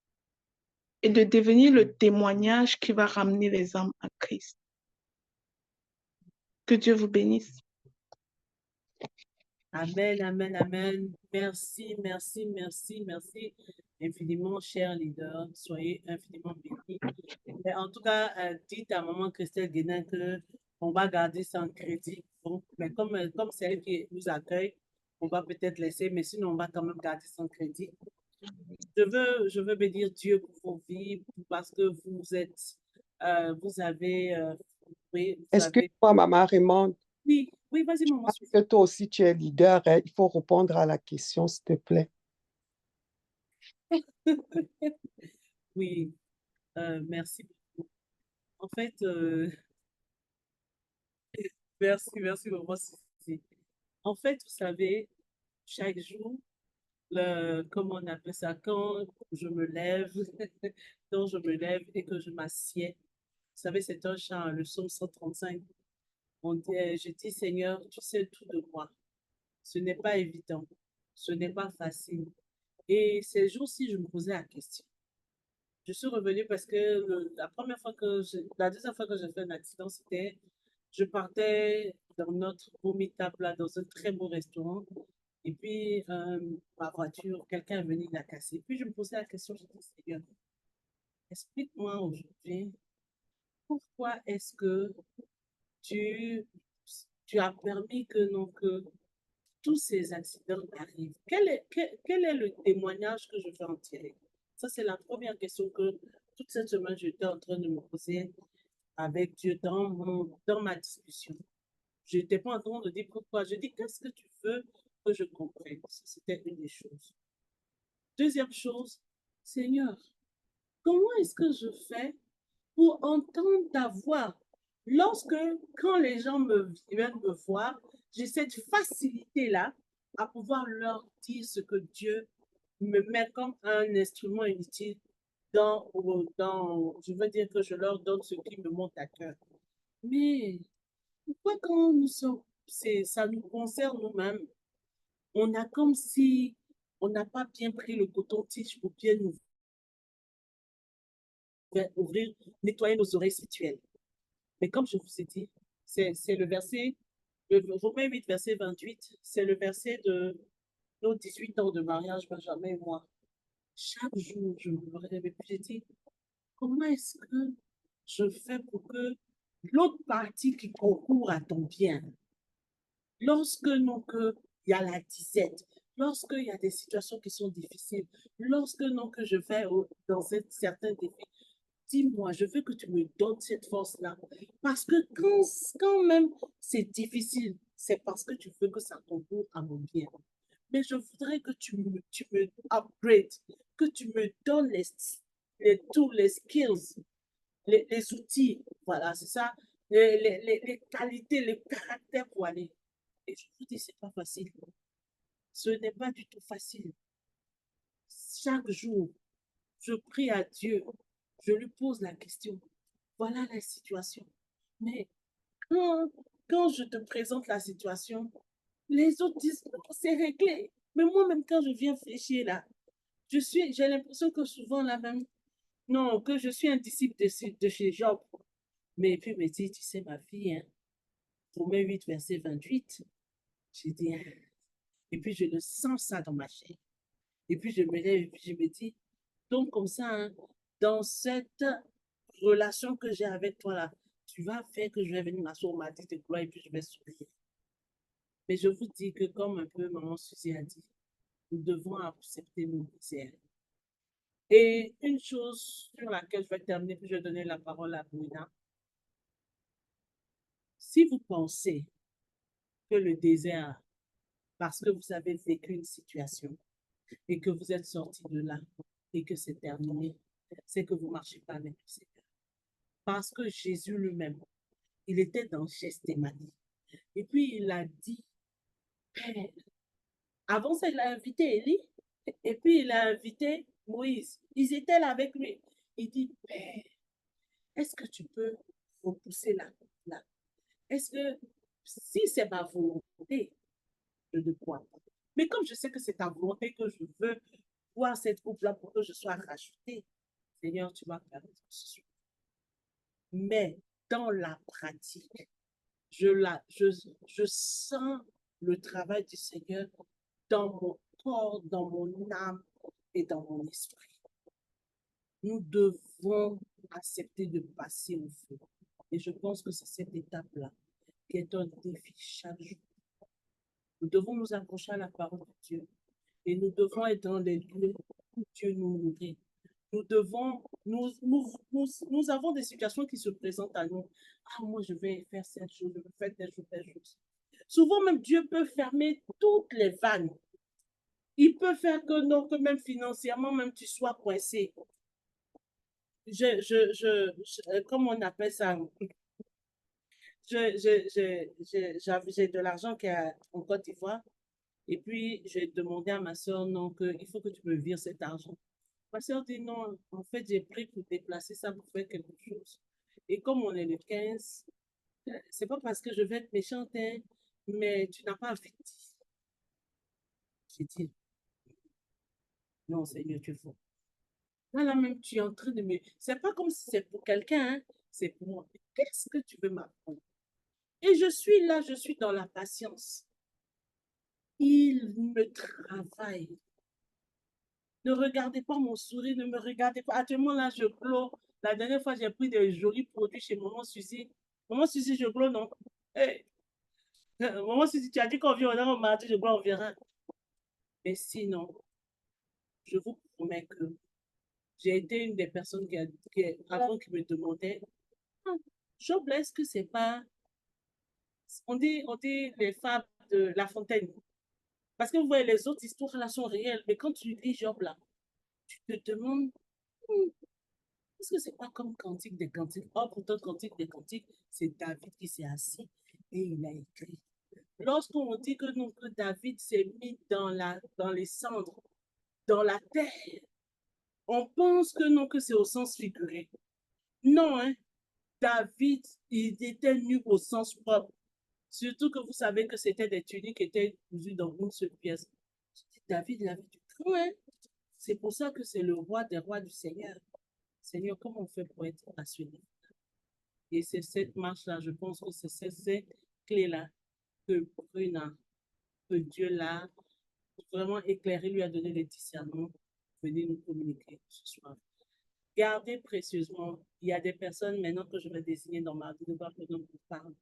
et de devenir le témoignage qui va ramener les âmes à Christ. Que Dieu vous bénisse. Amen, amen, amen. Merci, merci, merci, merci infiniment, chers leaders. Soyez infiniment bénis. Mais en tout cas, dites à maman Christelle Guénin qu'on va garder son crédit. Bon, mais comme c'est elle qui nous accueille, on va peut-être laisser, mais sinon, on va quand même garder son crédit. Je veux bénir Dieu pour vos vies, parce que vous êtes, vous avez, oui, vous avez... Excuse-moi, Maman Raymond. Oui, oui, vas-y, maman. Parce que toi aussi, tu es leader, hein, il faut répondre à la question, s'il te plaît. Oui, merci beaucoup. En fait, merci maman. En fait, vous savez, chaque jour, comment on appelle ça, quand je me lève, quand je me lève et que je m'assieds, vous savez, c'est un chant, le psaume 135. Je dis, Seigneur, tu sais tout de moi. Ce n'est pas évident, ce n'est pas facile. Et ces jours-ci, je me posais la question. Je suis revenue parce que la deuxième fois que j'ai fait un accident, c'était, je partais dans notre beau meet-up là, dans un très beau restaurant. Et puis, ma voiture, quelqu'un est venu la casser. Puis, je me posais la question, je dis, Seigneur, explique-moi aujourd'hui, pourquoi est-ce que tu, tu as permis que tous ces accidents arrivent? Quel est le témoignage que je vais en tirer? Ça, c'est la première question que toute cette semaine, j'étais en train de me poser avec Dieu dans ma discussion. Je n'étais pas en train de dire pourquoi. Je dis, qu'est-ce que tu veux que je comprenne? C'était une des choses. Deuxième chose, Seigneur, comment est-ce que je fais pour entendre ta voix? Quand les gens viennent me voir, j'ai cette facilité-là à pouvoir leur dire ce que Dieu me met comme un instrument inutile je veux dire que je leur donne ce qui me monte à cœur. Mais pourquoi quand ça nous concerne nous-mêmes, on a comme si on n'a pas bien pris le coton-tige pour bien nous ouvrir, nettoyer nos oreilles spirituelles. Mais comme je vous ai dit, c'est le verset, Romains 8, verset 28, c'est le verset de nos 18 ans de mariage, Benjamin et moi. Chaque jour, je me réveille et je dis, comment est-ce que je fais pour que l'autre partie qui concourt à ton bien, lorsque il y a la disette, lorsqu'il y a des situations qui sont difficiles, que je vais dans certains défis, dis-moi, je veux que tu me donnes cette force-là. Parce que quand même c'est difficile, c'est parce que tu veux que ça concourt à mon bien. Mais je voudrais que tu me upgrade, que tu me donnes tous les skills, les outils, voilà, c'est ça, les qualités, les caractères pour aller. Et je vous dis, c'est pas facile. Ce n'est pas du tout facile. Chaque jour, je prie à Dieu, je lui pose la question. Voilà la situation. Mais quand je te présente la situation, les autres disent, c'est réglé. Mais moi-même, quand je viens fléchir là, j'ai l'impression que souvent là même, non, que je suis un disciple de chez Job. Mais puis me dit, tu sais, ma fille, hein, Romains 8, verset 28, j'ai dit, et puis je le sens ça dans ma chair. Et puis je me lève et puis je me dis, donc comme ça, hein, dans cette relation que j'ai avec toi là, tu vas faire que je vais venir m'asseoir au matin de gloire et puis je vais sourire. Mais je vous dis que comme un peu maman Suzy a dit, nous devons accepter nos misères. Et une chose sur laquelle je vais terminer, puis je vais donner la parole à Bruna. Si vous pensez que le désert, parce que vous avez vécu une situation et que vous êtes sorti de là et que c'est terminé, c'est que vous ne marchez pas avec le Seigneur. Parce que Jésus lui-même, il était dans Gethsémani. Et puis il a dit, Père, avant ça, il a invité Élie, et puis il a invité Moïse. Ils étaient là avec lui. Il dit, Père, est-ce que tu peux repousser là? Est-ce que si c'est ma volonté, je ne crois pas. Mais comme je sais que c'est ta volonté que je veux voir cette coupe-là pour que je sois rachetée, Seigneur, tu vas permettre ce soir. Mais dans la pratique, je sens le travail du Seigneur dans mon corps, dans mon âme et dans mon esprit. Nous devons accepter de passer au feu. Et je pense que c'est cette étape-là qui est un défi chaque jour. Nous devons nous accrocher à la parole de Dieu. Et nous devons être dans les lieux où Dieu nous nourrit. Nous avons des situations qui se présentent à nous. Ah, moi, je vais faire cette chose, je vais faire telle chose, telle chose. Souvent, même Dieu peut fermer toutes les vannes. Il peut faire que non, que même financièrement, même tu sois coincé. Comment on appelle ça? J'ai de l'argent qui est en Côte d'Ivoire. Et puis, j'ai demandé à ma soeur, non, qu'il faut que tu me vires cet argent. Ma soeur dit, non, en fait, j'ai pris pour déplacer ça pour faire quelque chose. Et comme on est le 15, c'est pas parce que je vais être méchante, hein, mais tu n'as pas investi. J'ai dit, non, Seigneur, tu es faux. Là, même, tu es en train de me... C'est pas comme si c'est pour quelqu'un, hein, c'est pour moi. Qu'est-ce que tu veux m'apprendre? Et je suis là, je suis dans la patience. Il me travaille. Ne regardez pas mon sourire, ne me regardez pas. Actuellement, là, je clôt. La dernière fois, j'ai pris des jolis produits chez Maman Suzy. Maman Suzy, je clôt, non? Hey. Maman Suzy, tu as dit qu'on viendra au mardi, je clôt, on verra. Mais sinon, je vous promets que j'ai été une des personnes avant qui me demandait, Job, est-ce que c'est pas... On dit les fables de La Fontaine. Parce que vous voyez, les autres histoires là sont réelles. Mais quand tu lis Job là, tu te demandes, est-ce que c'est pas comme Cantique des Cantiques? Oh, pourtant, Cantique des Cantiques, c'est David qui s'est assis et il a écrit. Lorsqu'on dit que, non, que David s'est mis dans les cendres, dans la terre, on pense que non, que c'est au sens figuré. Non, hein? David, il était nu au sens propre. Surtout que vous savez que c'était des tuniques qui étaient cousues dans une seule pièce. David, il avait du cran, hein? C'est pour ça que c'est le roi des rois du Seigneur. Seigneur, comment on fait pour être assuré? Et c'est cette marche-là, je pense que c'est cette clé-là que Bruna, que Dieu l'a vraiment éclairé, lui a donné les discernements. Venez nous communiquer ce soir. Gardez précieusement. Il y a des personnes maintenant que je vais désigner dans ma vie de voir que nous parle.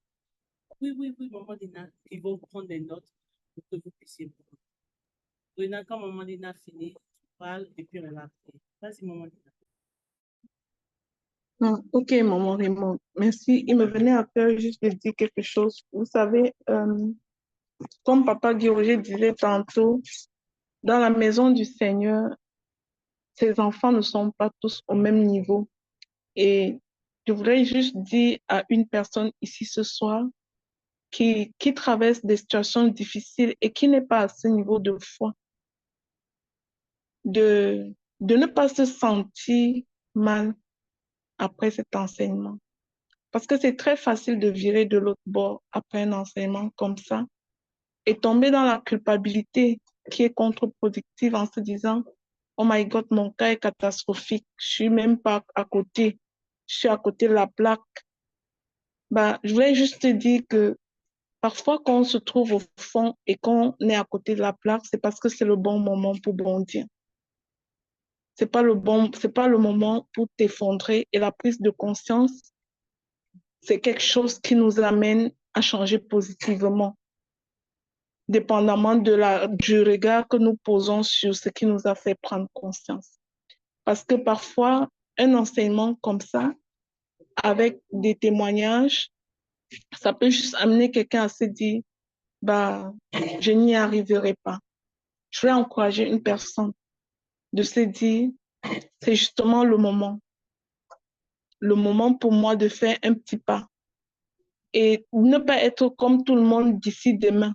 Oui, maman Dina, ils vont prendre des notes pour que vous puissiez prendre. Bruna, quand maman Dina finit, tu parles et puis on va prier. Vas-y, maman Dina. Non, ok, maman Raymond, merci. Il me venait à cœur juste de dire quelque chose. Vous savez, comme Papa Guy disait tantôt, dans la maison du Seigneur, ses enfants ne sont pas tous au même niveau. Et je voudrais juste dire à une personne ici ce soir qui traverse des situations difficiles et qui n'est pas à ce niveau de foi, de ne pas se sentir mal après cet enseignement. Parce que c'est très facile de virer de l'autre bord après un enseignement comme ça et tomber dans la culpabilité qui est contre-productive en se disant « Oh my God, mon cas est catastrophique, je suis même pas à côté, je suis à côté de la plaque. » Je voulais juste te dire que Parfois, quand on se trouve au fond et qu'on est à côté de la plaque, c'est parce que c'est le bon moment pour bondir. C'est pas le moment pour t'effondrer. Et la prise de conscience, c'est quelque chose qui nous amène à changer positivement, dépendamment du regard que nous posons sur ce qui nous a fait prendre conscience. Parce que parfois, un enseignement comme ça, avec des témoignages, ça peut juste amener quelqu'un à se dire, bah, je n'y arriverai pas. Je vais encourager une personne de se dire, c'est justement le moment pour moi de faire un petit pas et ne pas être comme tout le monde d'ici demain,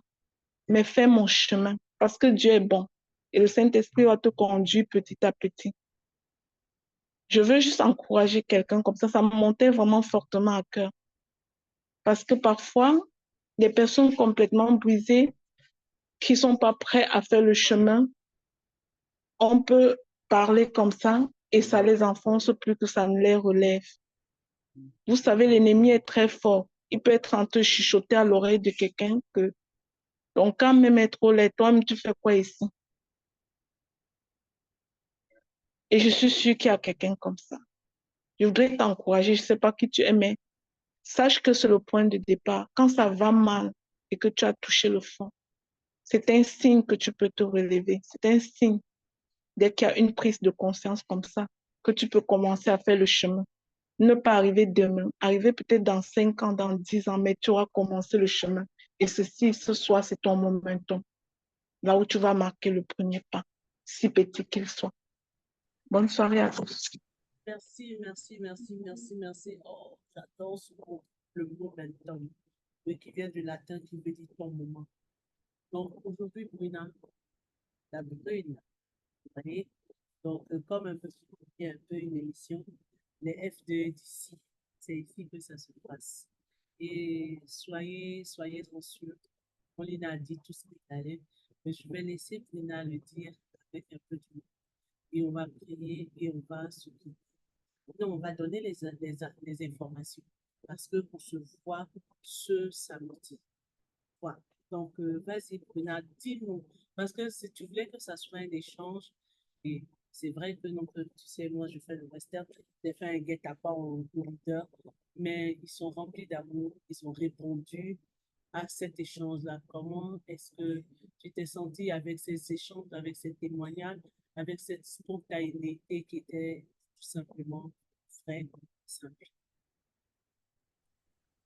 mais faire mon chemin parce que Dieu est bon et le Saint-Esprit va te conduire petit à petit. Je veux juste encourager quelqu'un comme ça me montait vraiment fortement à cœur parce que parfois, des personnes complètement brisées qui ne sont pas prêtes à faire le chemin, on peut parler comme ça et ça les enfonce plus que ça ne les relève. Vous savez, l'ennemi est très fort. Il peut être en train de chuchoter à l'oreille de quelqu'un que ton cas même est trop laid. Toi-même, tu fais quoi ici? Et je suis sûre qu'il y a quelqu'un comme ça. Je voudrais t'encourager. Je ne sais pas qui tu es, mais sache que c'est le point de départ. Quand ça va mal et que tu as touché le fond, c'est un signe que tu peux te relever. C'est un signe, dès qu'il y a une prise de conscience comme ça, que tu peux commencer à faire le chemin. Ne pas arriver demain, arriver peut-être dans 5 ans, dans 10 ans, mais tu auras commencé le chemin. Et ce soir, c'est ton momentum. Là où tu vas marquer le premier pas, si petit qu'il soit. Bonne soirée à tous. Merci, merci, merci, merci, merci. Oh, j'adore ce mot, le mot momentum, oui, qui vient du latin, qui veut dire ton moment. Donc, aujourd'hui, Bruna, la Brune, vous voyez, donc, comme un peu une émission, les F2 d'ici, c'est ici que ça se passe. Et soyez sûrs, Paulina a dit tout ce qu'il allait, mais je vais laisser Bruna le dire avec un peu de et on va prier et on va non, on va donner les informations parce que pour se voir ce samedi. Voilà. Donc, vas-y, Bruna, dis-nous. Parce que si tu voulais que ça soit un échange, et c'est vrai que non, tu sais, moi, je fais le western, j'ai fait un guet-apens au leader, mais ils sont remplis d'amour, ils ont répondu à cet échange-là. Comment est-ce que tu t'es senti avec ces échanges, avec ces témoignages, avec cette spontanéité qui était tout simplement vraie, simple?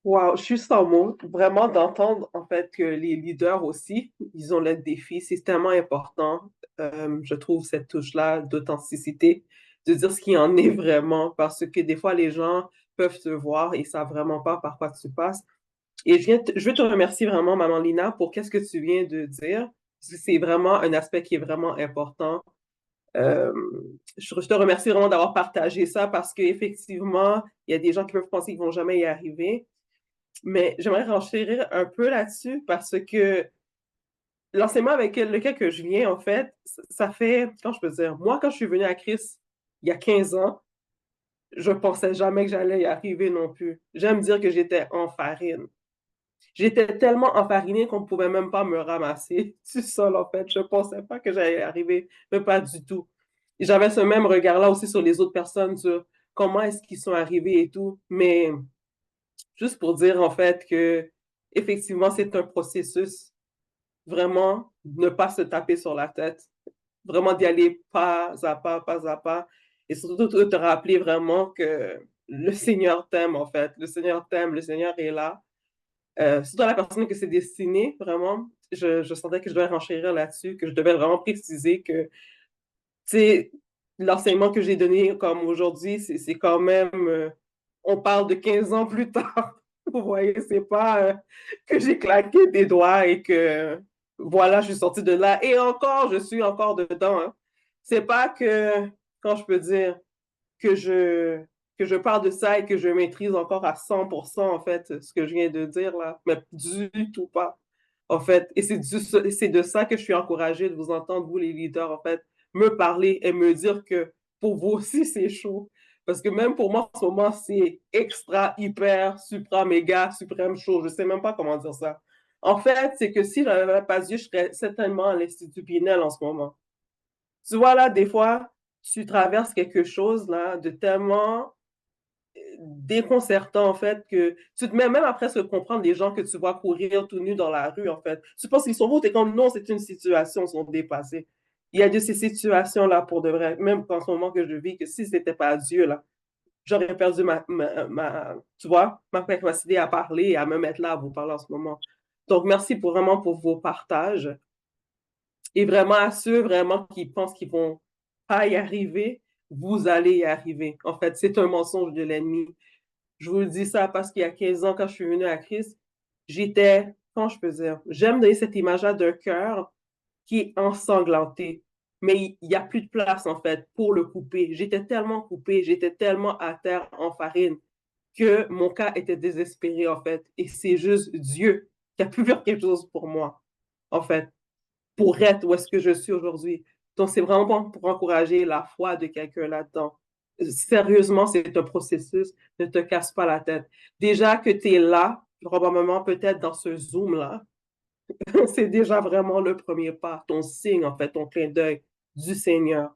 Wow, je suis sans mots, vraiment d'entendre en fait que les leaders aussi, ils ont le défi, c'est tellement important, je trouve cette touche-là d'authenticité, de dire ce qui en est vraiment, parce que des fois les gens peuvent te voir et savent vraiment pas par quoi tu passes. Et je veux te remercier vraiment, Maman Lina, pour qu'est-ce que tu viens de dire, parce que c'est vraiment un aspect qui est vraiment important. Euh, je te remercie vraiment d'avoir partagé ça parce qu'effectivement, il y a des gens qui peuvent penser qu'ils vont jamais y arriver. Mais j'aimerais renchérir un peu là-dessus parce que l'enseignement avec lequel que je viens, en fait, ça fait, quand je peux dire, moi, quand je suis venue à Christ il y a 15 ans, je pensais jamais que j'allais y arriver non plus. J'aime dire que j'étais en farine. J'étais tellement enfarinée qu'on ne pouvait même pas me ramasser du sol, en fait. Je ne pensais pas que j'allais y arriver, mais pas du tout. J'avais ce même regard-là aussi sur les autres personnes, sur comment est-ce qu'ils sont arrivés et tout. Mais juste pour dire, en fait, que effectivement, c'est un processus. Vraiment, ne pas se taper sur la tête. Vraiment d'y aller pas à pas, pas à pas. Et surtout, de te rappeler vraiment que le Seigneur t'aime, en fait. Le Seigneur t'aime, le Seigneur est là. Surtout à la personne que c'est destiné, vraiment, je sentais que je devais renchérir là-dessus, que je devais vraiment préciser que, tu sais, l'enseignement que j'ai donné comme aujourd'hui, c'est quand même, on parle de 15 ans plus tard. Vous voyez, c'est pas que j'ai claqué des doigts et que, voilà, je suis sortie de là. Et encore, je suis encore dedans. Hein. C'est pas que, quand je peux dire, que je, que je parle de ça et que je maîtrise encore à 100% en fait ce que je viens de dire là, mais du tout pas en fait. Et c'est de ça que je suis encouragée de vous entendre, vous les leaders en fait, me parler et me dire que pour vous aussi c'est chaud. Parce que même pour moi en ce moment c'est extra, hyper, supra, méga, suprême chaud. Je sais même pas comment dire ça. En fait, c'est que si je n'avais pas Dieu, je serais certainement à l'Institut Pinel en ce moment. Tu vois, là, des fois, tu traverses quelque chose, là, de tellement déconcertant, en fait, que tu te mets même après se comprendre des gens que tu vois courir tout nus dans la rue, en fait. Tu penses qu'ils sont beaux, t'es comme, non, c'est une situation, ils sont dépassés. Il y a de ces situations-là pour de vrai, même en ce moment que je vis, que si c'était pas Dieu, là, j'aurais perdu tu vois, ma capacité à parler et à me mettre là à vous parler en ce moment. Donc, merci vraiment pour vos partages. Et vraiment à ceux vraiment qui pensent qu'ils vont pas y arriver, vous allez y arriver. En fait, c'est un mensonge de l'ennemi. Je vous le dis ça parce qu'il y a 15 ans, quand je suis venue à Christ, j'étais, comment je peux dire, j'aime donner cette image-là d'un cœur qui est ensanglanté. Mais il n'y a plus de place, en fait, pour le couper. J'étais tellement coupée, j'étais tellement à terre en farine que mon cas était désespéré, en fait. Et c'est juste Dieu qui a pu faire quelque chose pour moi, en fait, pour être où est-ce que je suis aujourd'hui. Donc, c'est vraiment pour encourager la foi de quelqu'un là-dedans. Sérieusement, c'est un processus. Ne te casse pas la tête. Déjà que tu es là, probablement peut-être dans ce Zoom-là, c'est déjà vraiment le premier pas, ton signe, en fait, ton clin d'œil du Seigneur.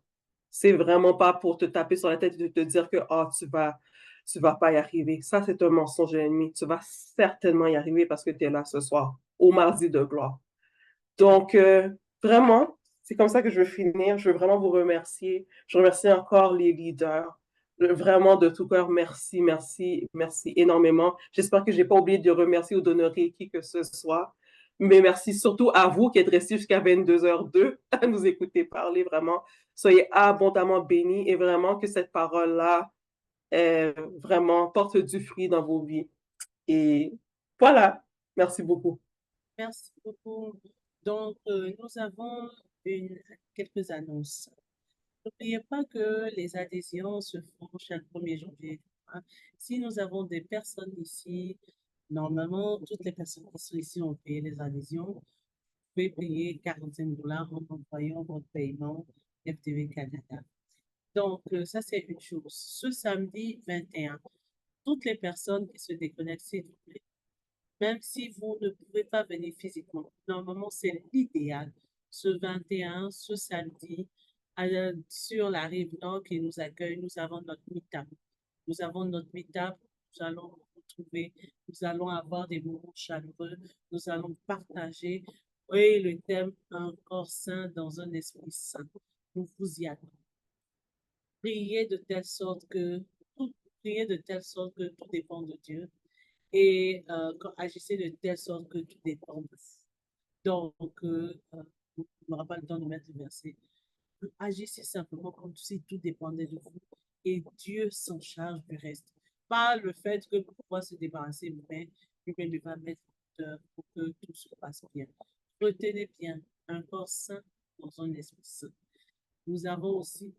C'est vraiment pas pour te taper sur la tête et te dire que oh, tu vas pas y arriver. Ça, c'est un mensonge de l'ennemi. Tu vas certainement y arriver parce que tu es là ce soir, au mardi de gloire. Donc, vraiment, c'est comme ça que je veux finir. Je veux vraiment vous remercier. Je remercie encore les leaders. Vraiment, de tout cœur, merci, merci, merci énormément. J'espère que je n'ai pas oublié de remercier ou d'honorer qui que ce soit. Mais merci surtout à vous qui êtes restés jusqu'à 22h02 à nous écouter parler. Vraiment, soyez abondamment bénis et vraiment que cette parole-là vraiment porte du fruit dans vos vies. Et voilà, merci beaucoup. Merci beaucoup. Donc, nous avons quelques annonces. N'oubliez pas que les adhésions se font chaque 1er janvier. Hein. Si nous avons des personnes ici, normalement, toutes les personnes qui sont ici ont payé les adhésions. Vous pouvez payer $45 en envoyant votre paiement FTV Canada. Donc, ça, c'est une chose. Ce samedi 21, toutes les personnes qui se déconnectent, s'il vous plaît, même si vous ne pouvez pas venir physiquement. Normalement, c'est l'idéal. Ce 21, ce samedi, sur la rive nord qui nous accueille, nous avons notre meet-up. Nous avons notre meet-up, nous allons nous retrouver, nous allons avoir des moments chaleureux, nous allons partager. Et le thème, un corps sain dans un esprit sain. Nous vous y attendons. Priez de telle sorte que tout dépend de Dieu et agissez de telle sorte que tout dépend de vous. Donc, on n'aura pas le temps de mettre le verset. Agissez simplement comme si tout dépendait de vous et Dieu s'en charge du reste. Pas le fait que pour pouvoir se débarrasser, mais lui-même il va mettre pour que tout se passe bien. Retenez bien un corps sain dans un esprit sain. Nous avons aussi,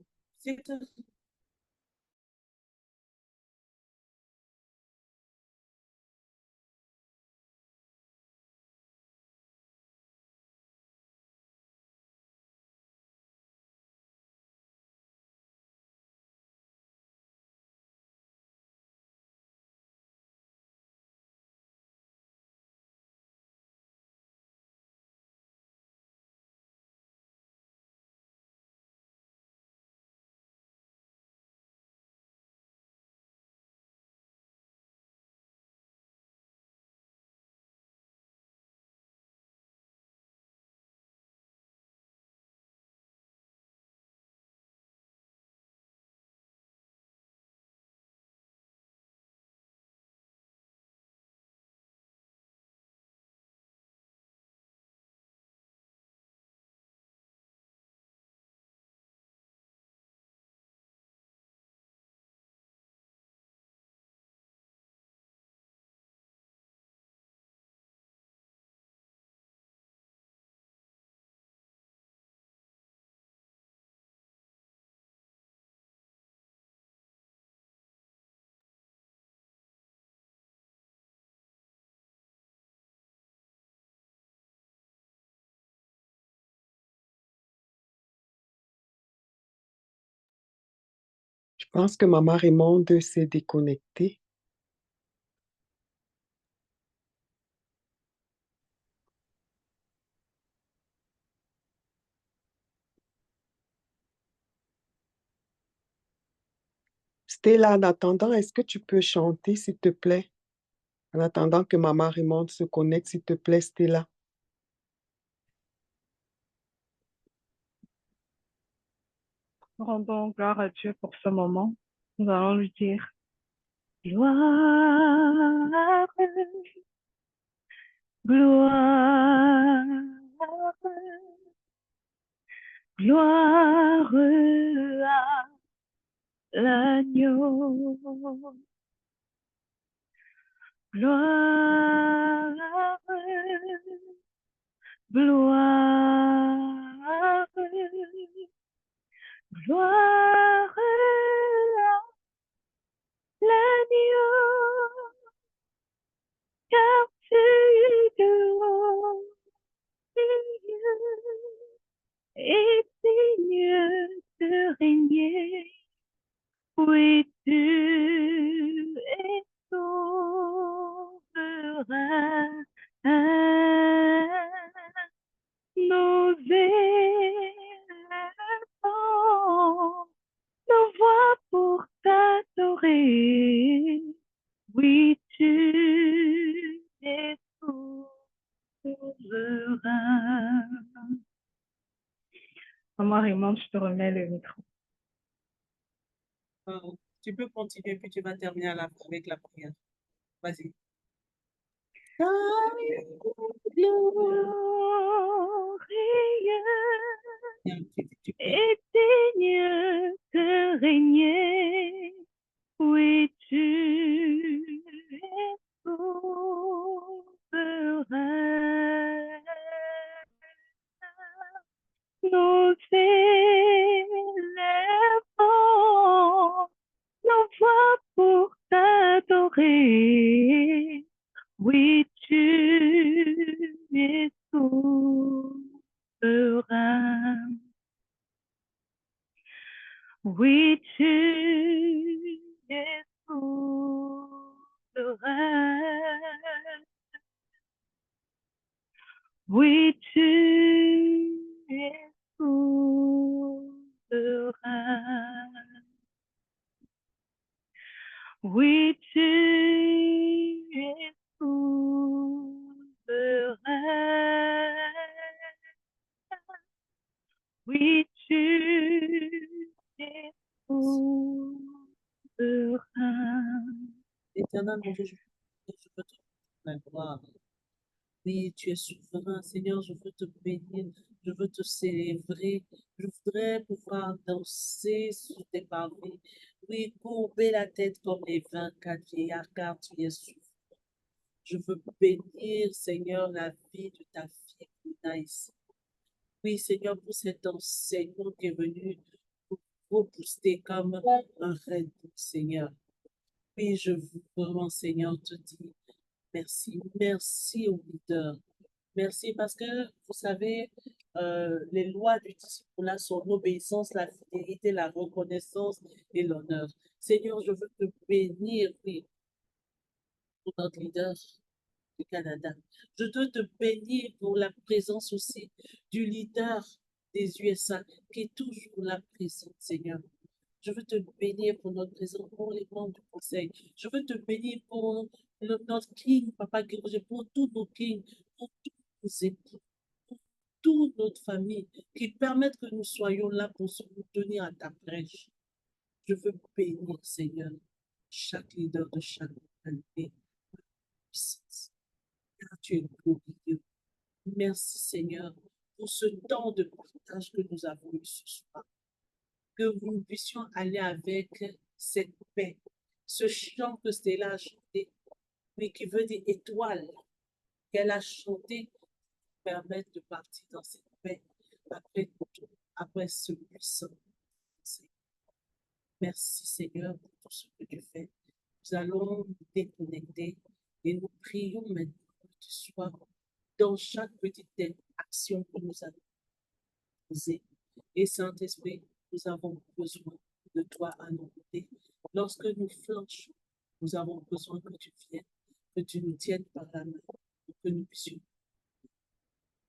Je pense que Maman Raymonde s'est déconnectée. Stella, en attendant, est-ce que tu peux chanter, s'il te plaît? En attendant que Maman Raymond se connecte, s'il te plaît, Stella. Rendons gloire à Dieu pour ce moment. Nous allons lui dire gloire, gloire, gloire à l'agneau. Gloire, gloire, gloire à l'agneau, car tu es digne de régner. Oui, tu es souverain. Nous élevons nos voix pour t'adorer. Oui, tu es souverain. Maman Raymond, je te remets le micro. Tu peux continuer, puis tu vas terminer avec la prière. Vas-y. Glorieux et digne de régner. Oui, tu es souverain. Nous élevons nos voix pour t'adorer. Oui, tu es souverain. Oui, tu es souverain. Oui, tu es souverain. Oui, tu es souverain. Oui, tu es souverain. Éternel, mon Dieu, je veux te rendre la gloire. Oui, tu es souverain, Seigneur, je veux te bénir, je veux te célébrer, je voudrais pouvoir danser sur tes pavés. Oui, courber la tête comme les 24 vieillards, car tu es souverain. Je veux bénir, Seigneur, la vie de ta fille Bruna ici. Oui, Seigneur, pour cet enseignement qui est venu pour booster comme un Red Bull, Seigneur. Oui, je veux vraiment, Seigneur, te dire merci. Merci au leader. Merci parce que, vous savez, les lois du disciple sont l'obéissance, la fidélité, la reconnaissance et l'honneur. Seigneur, je veux te bénir, oui, pour notre leader du Canada. Je veux te bénir pour la présence aussi du leader des USA qui est toujours là présent, Seigneur. Je veux te bénir pour notre présence, pour les membres du conseil. Je veux te bénir pour notre King, Papa Guéroger, pour tous nos kings, pour tous nos époux, pour toute notre famille, qui permettent que nous soyons là pour soutenir à ta prêche. Je veux bénir, Seigneur, chaque leader de chaque localité. Car tu es glorieux. Merci, Seigneur, pour ce temps de partage que nous avons eu ce soir. Que nous puissions aller avec cette paix, ce chant que Stella a chanté, mais qui veut dire étoile, qu'elle a chanté, permettre de partir dans cette paix après ce puissant. Merci Seigneur pour tout ce que tu fais. Nous allons nous déconnecter et nous prions maintenant que tu sois dans chaque petite action que nous avons posée. Et Saint-Esprit, nous avons besoin de toi à nos côtés. Lorsque nous flanchons, nous avons besoin que tu viennes, que tu nous tiennes par la main, pour que nous puissions.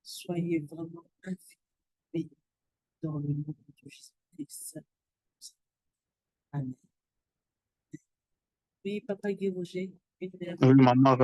Soyez vraiment infinis dans le nom de Jésus-Christ. Amen. Oui, Papa Guy Roger, une dernière Oui, maman,